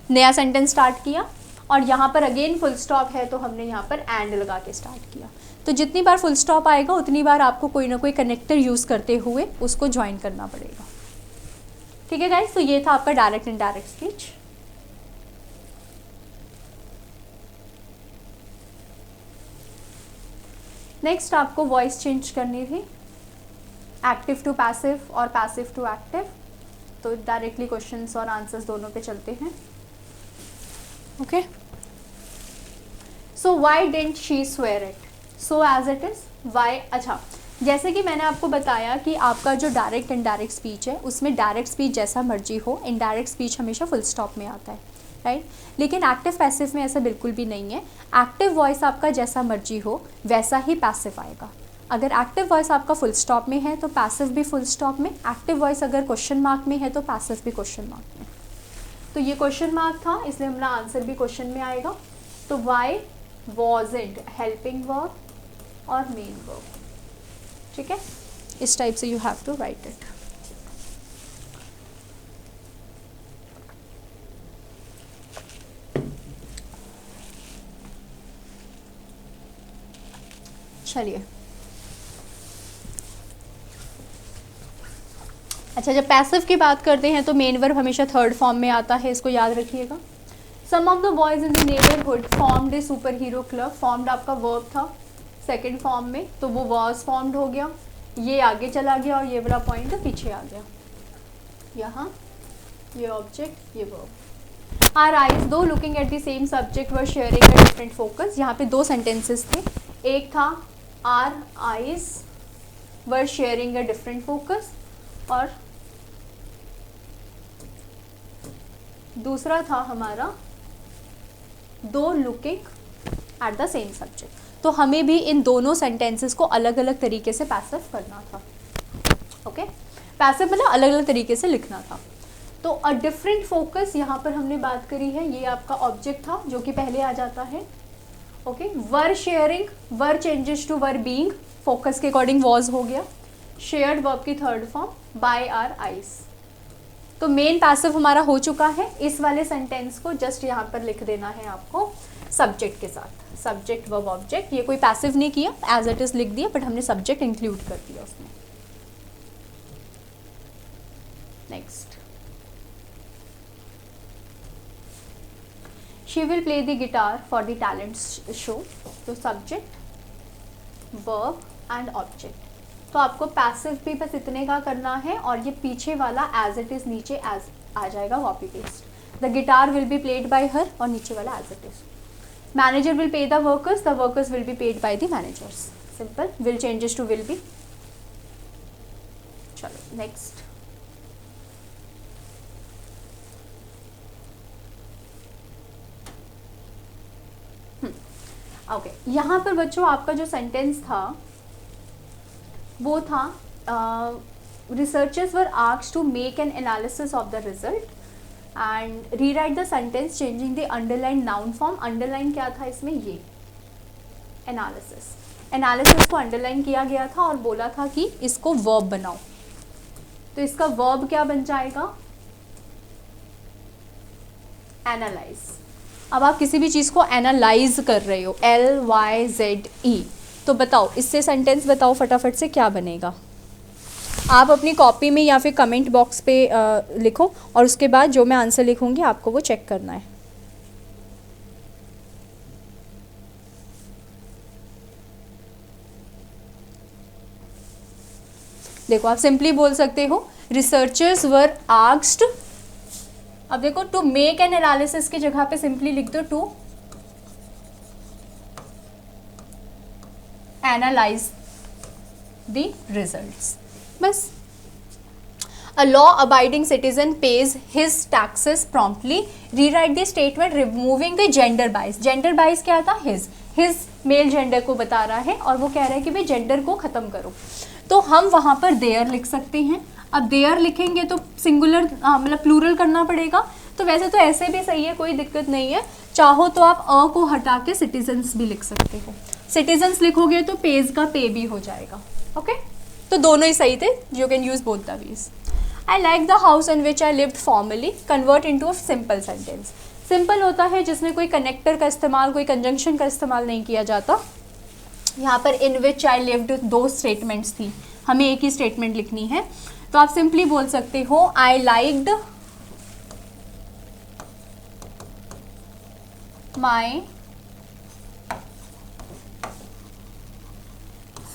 नया सेंटेंस स्टार्ट किया, और यहाँ पर अगेन फुल स्टॉप है तो हमने यहाँ पर एंड लगा के स्टार्ट किया। तो जितनी बार फुल स्टॉप आएगा उतनी बार आपको कोई ना कोई कनेक्टर यूज़ करते हुए उसको ज्वाइन करना पड़ेगा। ठीक है गाइस, तो ये था आपका डायरेक्ट इनडायरेक्ट स्पीच। नेक्स्ट आपको वॉइस चेंज करनी थी, एक्टिव टू पैसिव और पैसिव टू एक्टिव। तो डायरेक्टली क्वेश्चंस और आंसर्स दोनों पे चलते हैं। Okay, so why didn't she swear it, so as it is, why. अच्छा, जैसे कि मैंने आपको बताया कि आपका जो डायरेक्ट इनडायरेक्ट स्पीच है उसमें डायरेक्ट स्पीच जैसा मर्जी हो, इनडायरेक्ट स्पीच हमेशा फुल स्टॉप में आता है, राइट। लेकिन एक्टिव पैसिव में ऐसा बिल्कुल भी नहीं है। एक्टिव वॉइस आपका जैसा मर्जी हो वैसा ही पैसिव आएगा। अगर एक्टिव वॉइस आपका फुल स्टॉप में है तो पैसिव भी फुल स्टॉप में, एक्टिव वॉइस अगर क्वेश्चन मार्क में है तो पैसिव भी क्वेश्चन मार्क में। तो ये क्वेश्चन मार्क था इसलिए हमारा आंसर भी क्वेश्चन में आएगा। तो वाई वॉजंट हेल्पिंग वर्ब और मेन वर्ब, ठीक है, इस टाइप से you have to write it. चलिए, अच्छा, जब पैसिव की बात करते हैं तो मेन वर्ब हमेशा थर्ड फॉर्म में आता है, इसको याद रखिएगा। Some of the boys in the neighbourhood formed a super hero club, formed आपका वर्ब था सेकेंड फॉर्म में, तो वो वॉज फॉर्म्ड हो गया, ये आगे चला गया और ये वाला पॉइंट पीछे आ गया, यहाँ ये ऑब्जेक्ट ये verb. Our eyes two looking at the same subject were sharing a different focus. यहाँ पे दो सेंटेंसेस थे, एक था our eyes were sharing a different focus और दूसरा था हमारा two looking at the same subject. तो हमें भी इन दोनों सेंटेंसेस को अलग अलग तरीके से पैसिव करना था। ओके, पैसिव मतलब अलग अलग तरीके से लिखना था। तो अ डिफरेंट फोकस यहाँ पर हमने बात करी है, ये आपका ऑब्जेक्ट था जो कि पहले आ जाता है। Okay, were sharing, were changes to were being, focus के अकॉर्डिंग वॉज हो गया। शेयर्ड वर्ब की third form by our eyes. तो मेन पैसिव हमारा हो चुका है। इस वाले सेंटेंस को जस्ट यहाँ पर लिख देना है आपको सब्जेक्ट के साथ, सब्जेक्ट वर्ब ऑब्जेक्ट। ये कोई पैसिव नहीं किया, एज इट इज लिख दिया, बट हमने सब्जेक्ट इंक्लूड कर दिया उसमें। Next, she will play the guitar for the talent show. तो सब्जेक्ट वर्ब एंड ऑब्जेक्ट। तो आपको पैसिव भी बस इतने का करना है और ये पीछे वाला एज इट इज नीचे एज आ जाएगा, copy paste. The guitar will be played by her और नीचे वाला as it is. Manager will pay the workers will be paid by the managers. Simple, will changes to will be. चलो next, okay, यहाँ पर बच्चों आपका जो sentence था वो था researchers were asked to make an analysis of the result and rewrite the sentence changing the underline noun form. Underline क्या था इसमें? ये एनालिसिस को अंडरलाइन किया गया था और बोला था कि इसको वर्ब बनाओ। तो इसका वर्ब क्या बन जाएगा? एनालाइज। अब आप किसी भी चीज़ को एनालाइज कर रहे हो, LYZE, तो बताओ इससे सेंटेंस बताओ फटाफट से क्या बनेगा। आप अपनी कॉपी में या फिर कमेंट बॉक्स पे लिखो और उसके बाद जो मैं आंसर लिखूंगी आपको वो चेक करना है। देखो, आप सिंपली बोल सकते हो रिसर्चर्स वर आस्क्ड। अब देखो, टू मेक एन एनालिसिस की जगह पे सिंपली लिख दो टू एनालाइज द रिजल्ट्स, बस। A law abiding citizen pays his taxes promptly. Rewrite the statement removing the gender bias. Gender bias क्या था? his मेल जेंडर को बता रहा है और वो कह रहा है कि भाई जेंडर को ख़त्म करो, तो हम वहाँ पर देयर लिख सकते हैं। अब देयर लिखेंगे तो सिंगुलर मतलब प्लूरल करना पड़ेगा, तो वैसे तो ऐसे भी सही है, कोई दिक्कत नहीं है। चाहो तो आप अ को हटा के सिटीजन्स भी लिख सकते हो। सिटीजन्स लिखोगे तो पेज का पे भी हो जाएगा। ओके, तो दोनों ही सही थे। You can use both the ways. I like the house in which I lived formally, convert into a simple sentence. Simple होता है जिसमें कोई कनेक्टर का इस्तेमाल, कोई कंजंक्शन का इस्तेमाल नहीं किया जाता। यहाँ पर इन विच आई लिव्ड दो स्टेटमेंट्स थी, हमें एक ही स्टेटमेंट लिखनी है, तो आप सिंपली बोल सकते हो I liked my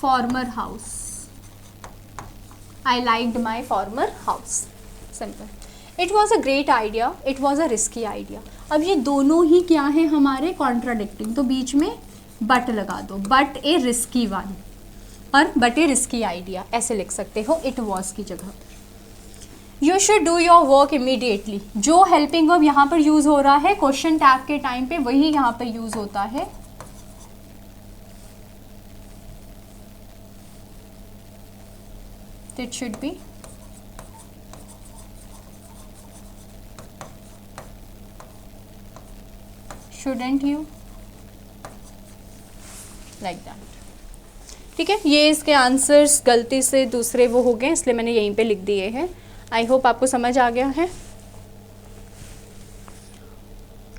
farmer house. I liked my farmer house, simple. It was a great idea, it was a risky idea. अब ये दोनों ही क्या है हमारे कॉन्ट्राडिक्टिंग, तो बीच में बट लगा दो, बट ए रिस्की वन और बट ए रिस्की आइडिया ऐसे लिख सकते हो इट वॉज की जगह। You should do your work immediately. जो हेल्पिंग वर्ब यहाँ पर यूज हो रहा है क्वेश्चन टैग के टाइम पे, वही यहाँ पर यूज होता है। It should B shouldn't you, like that। ठीक है, ये इसके आंसर्स गलती से दूसरे वो हो गए, इसलिए मैंने यहीं पे लिख दिए हैं। आई होप आपको समझ आ गया है।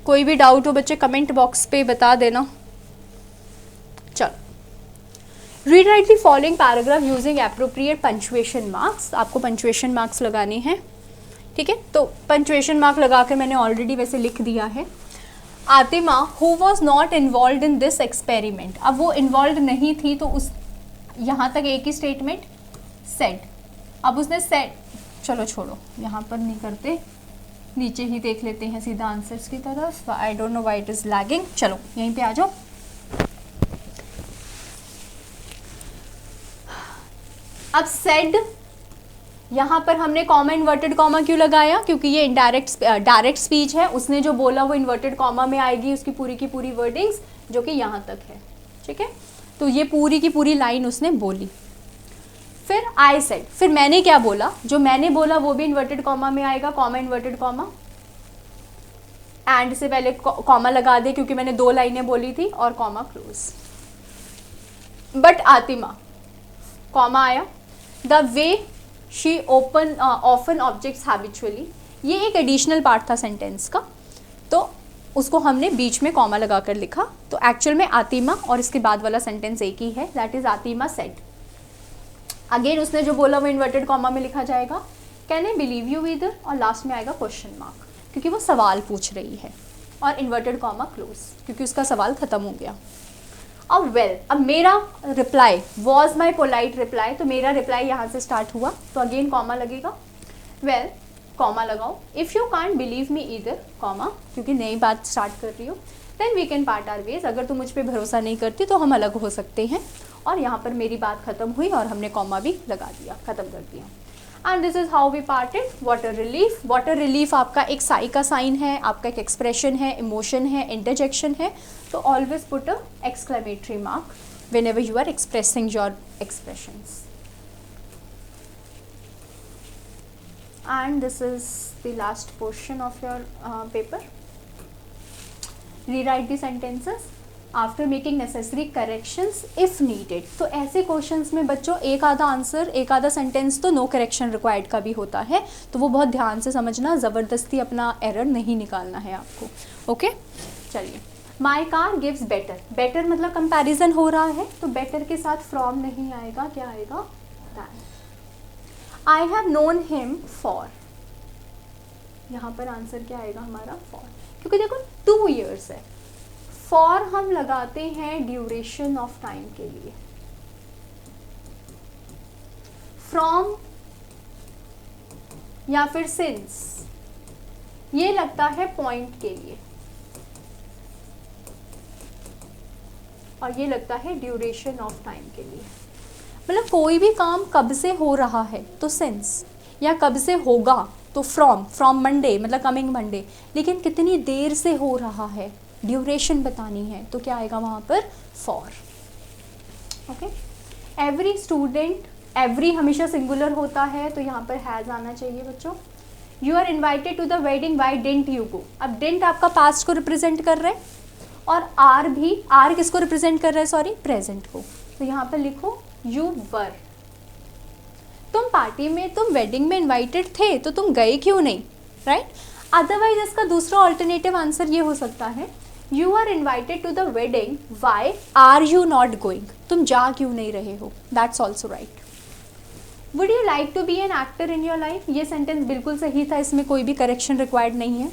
कोई भी डाउट हो बच्चे कमेंट बॉक्स पे बता देना। चलो, read write the following paragraph using appropriate punctuation marks. आपको पंचुएशन मार्क्स लगाने हैं, ठीक है। तो पंचुएशन मार्क लगाकर मैंने ऑलरेडी वैसे लिख दिया है। Atima who was not involve in this experiment, अब वो इन्वॉल्व नहीं थी तो उस यहाँ तक एक ही स्टेटमेंट सेड। अब उसने सेड, चलो छोड़ो यहाँ पर नहीं करते, नीचे ही देख लेते हैं सीधा आंसर्स की तरफ। I don't know why it is lagging. चलो यहीं पे आ जाओ। अब सेड यहाँ पर हमने कॉमा इन्वर्टेड कॉमा क्यों लगाया, क्योंकि ये डायरेक्ट स्पीच है। उसने जो बोला वो इन्वर्टेड कॉमा में आएगी, उसकी पूरी की पूरी वर्डिंग्स जो कि यहाँ तक है, ठीक है। तो ये पूरी की पूरी लाइन उसने बोली। फिर आई सेड, फिर मैंने क्या बोला, जो मैंने बोला वो भी इन्वर्टेड कॉमा में आएगा, कॉमा इन्वर्टेड कॉमा। एंड से पहले कॉमा लगा दे क्योंकि मैंने दो लाइनें बोली थी, और कॉमा क्लोज। बट आतिमा, कॉमा आया। The way she often objects habitually, ये एक एडिशनल पार्ट था सेंटेंस का, तो उसको हमने बीच में कॉमा लगाकर लिखा। तो एक्चुअल में आतिमा और इसके बाद वाला सेंटेंस एक ही है, दैट इज आतिमा सेड। अगेन उसने जो बोला वो इन्वर्टेड कॉमा में लिखा जाएगा, कैन आई बिलीव यू इधर, और लास्ट में आएगा क्वेश्चन मार्क क्योंकि वो सवाल पूछ रही है, और इन्वर्टेड कॉमा क्लोज क्योंकि उसका सवाल खत्म हो गया। अब वेल, अब मेरा reply was my polite reply, तो मेरा रिप्लाई यहाँ से स्टार्ट हुआ, तो अगेन कॉमा लगेगा। वेल, कॉमा लगाओ। If you can't believe me either, comma, क्योंकि नई बात स्टार्ट कर रही हो। Then we can part our ways, अगर तुम मुझ पर भरोसा नहीं करती तो हम अलग हो सकते हैं। और यहाँ पर मेरी बात खत्म हुई और हमने कॉमा भी लगा दिया, ख़त्म कर दिया। And this is how we parted. Water relief, water relief आपका एक साई का साइन है, आपका एक एक्सप्रेशन है, इमोशन है, इंटरजेक्शन है, तो always put a exclamatory mark whenever you are expressing your expressions. And this is the last portion of your paper. Rewrite the sentences after making necessary corrections if needed. तो ऐसे questions में बच्चों एक आधा answer, एक आधा sentence तो no correction required का भी होता है, तो वो बहुत ध्यान से समझना, ज़बरदस्ती अपना एरर नहीं निकालना है आपको। ओके, चलिए। My car gives better, better मतलब कंपैरिजन हो रहा है, तो बेटर के साथ फ्रॉम नहीं आएगा, क्या आएगा, than. I have known him for, यहाँ पर आंसर क्या आएगा हमारा, फॉर, क्योंकि देखो 2 years है। फॉर हम लगाते हैं ड्यूरेशन ऑफ टाइम के लिए, फ्रॉम या फिर सिंस ये लगता है पॉइंट के लिए, और ये लगता है ड्यूरेशन ऑफ टाइम के लिए। मतलब कोई भी काम कब से हो रहा है तो सिंस, या कब से होगा तो फ्रॉम मंडे मतलब कमिंग मंडे, लेकिन कितनी देर से हो रहा है, ड्यूरेशन बतानी है, तो क्या आएगा वहाँ पर for. Okay, every student, every हमेशा सिंगुलर होता है तो यहाँ पर हैज़ आना चाहिए बच्चों। You are invited to the wedding, why didn't you go. अब डिडंट आपका पास्ट को रिप्रेजेंट कर रहा है और आर भी, आर किसको रिप्रेजेंट कर रहा है, सॉरी प्रेजेंट को, तो यहाँ पर लिखो यू वर। तुम पार्टी में, तुम वेडिंग में इन्वाइटेड थे तो तुम गए क्यों नहीं, राइट। अदरवाइज इसका दूसरा ऑल्टरनेटिव आंसर ये हो सकता है, you are invited to the wedding, why are you not going, तुम जा क्यों नहीं रहे हो, that's also right. Would you like to be an actor in your life, ये सेंटेंस बिल्कुल सही था, इसमें कोई भी करेक्शन रिक्वायर्ड नहीं है।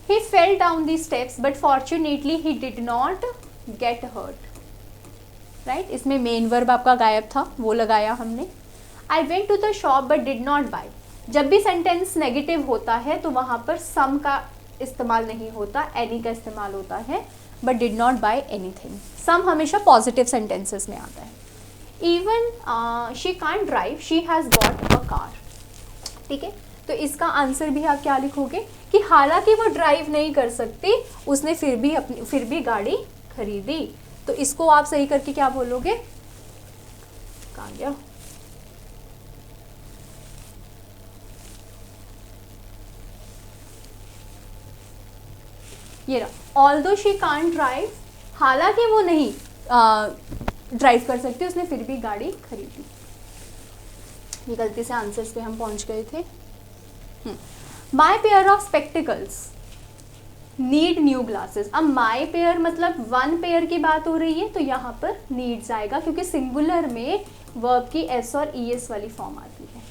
He fell down the steps but fortunately he did not get hurt, right, इसमें मेन वर्ब आपका गायब था, वो लगाया हमने। I went to the shop but did not buy, जब भी सेंटेंस नेगेटिव होता है तो वहाँ पर सम का इस्तेमाल नहीं होता, एनी का इस्तेमाल होता है, but did not buy anything. Some हमेशा पॉजिटिव सेंटेंसेस में आता है। Even she can't drive, she has got a car, ठीक है, तो इसका आंसर भी आप क्या लिखोगे कि हालांकि वो ड्राइव नहीं कर सकती, उसने फिर भी गाड़ी खरीदी, तो इसको आप सही करके क्या बोलोगे, कहाँ गया, ये रहा, ऑल्दो शी कांट ड्राइव, हालांकि वो नहीं ड्राइव कर सकती, उसने फिर भी गाड़ी खरीदी। ये गलती से आंसर्स पे हम पहुंच गए थे। My pair of spectacles need new glasses, अब माई पेयर मतलब वन पेयर की बात हो रही है तो यहाँ पर नीड्स आएगा, क्योंकि सिंगुलर में वर्ब की एस और ई एस वाली फॉर्म आती है।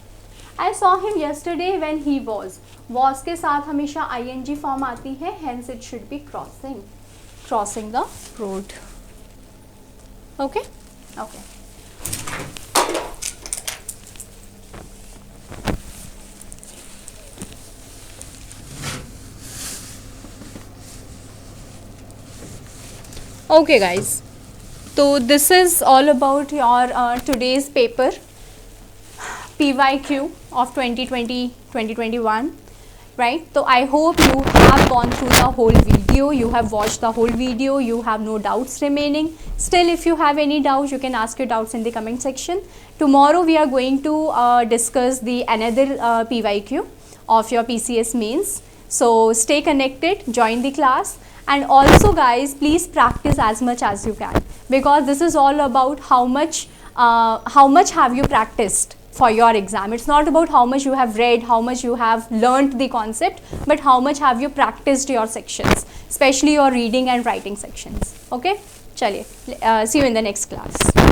I saw him yesterday when he was के साथ हमेशा ING फॉर्म आती है, hence it should B crossing the road. Okay okay, okay guys, so this is all about your today's paper PYQ of 2020-2021, right? So I hope you have gone through the whole video, you have watched the whole video, you have no doubts remaining. Still, if you have any doubts, you can ask your doubts in the comment section. Tomorrow we are going to discuss the another PYQ of your PCS mains. So stay connected, join the class. And also guys, please practice as much as you can, because this is all about how much have you practiced for your exam. It's not about how much you have read, how much you have learnt the concept, but how much have you practiced your sections, especially your reading and writing sections. Okay, chaliye, see you in the next class.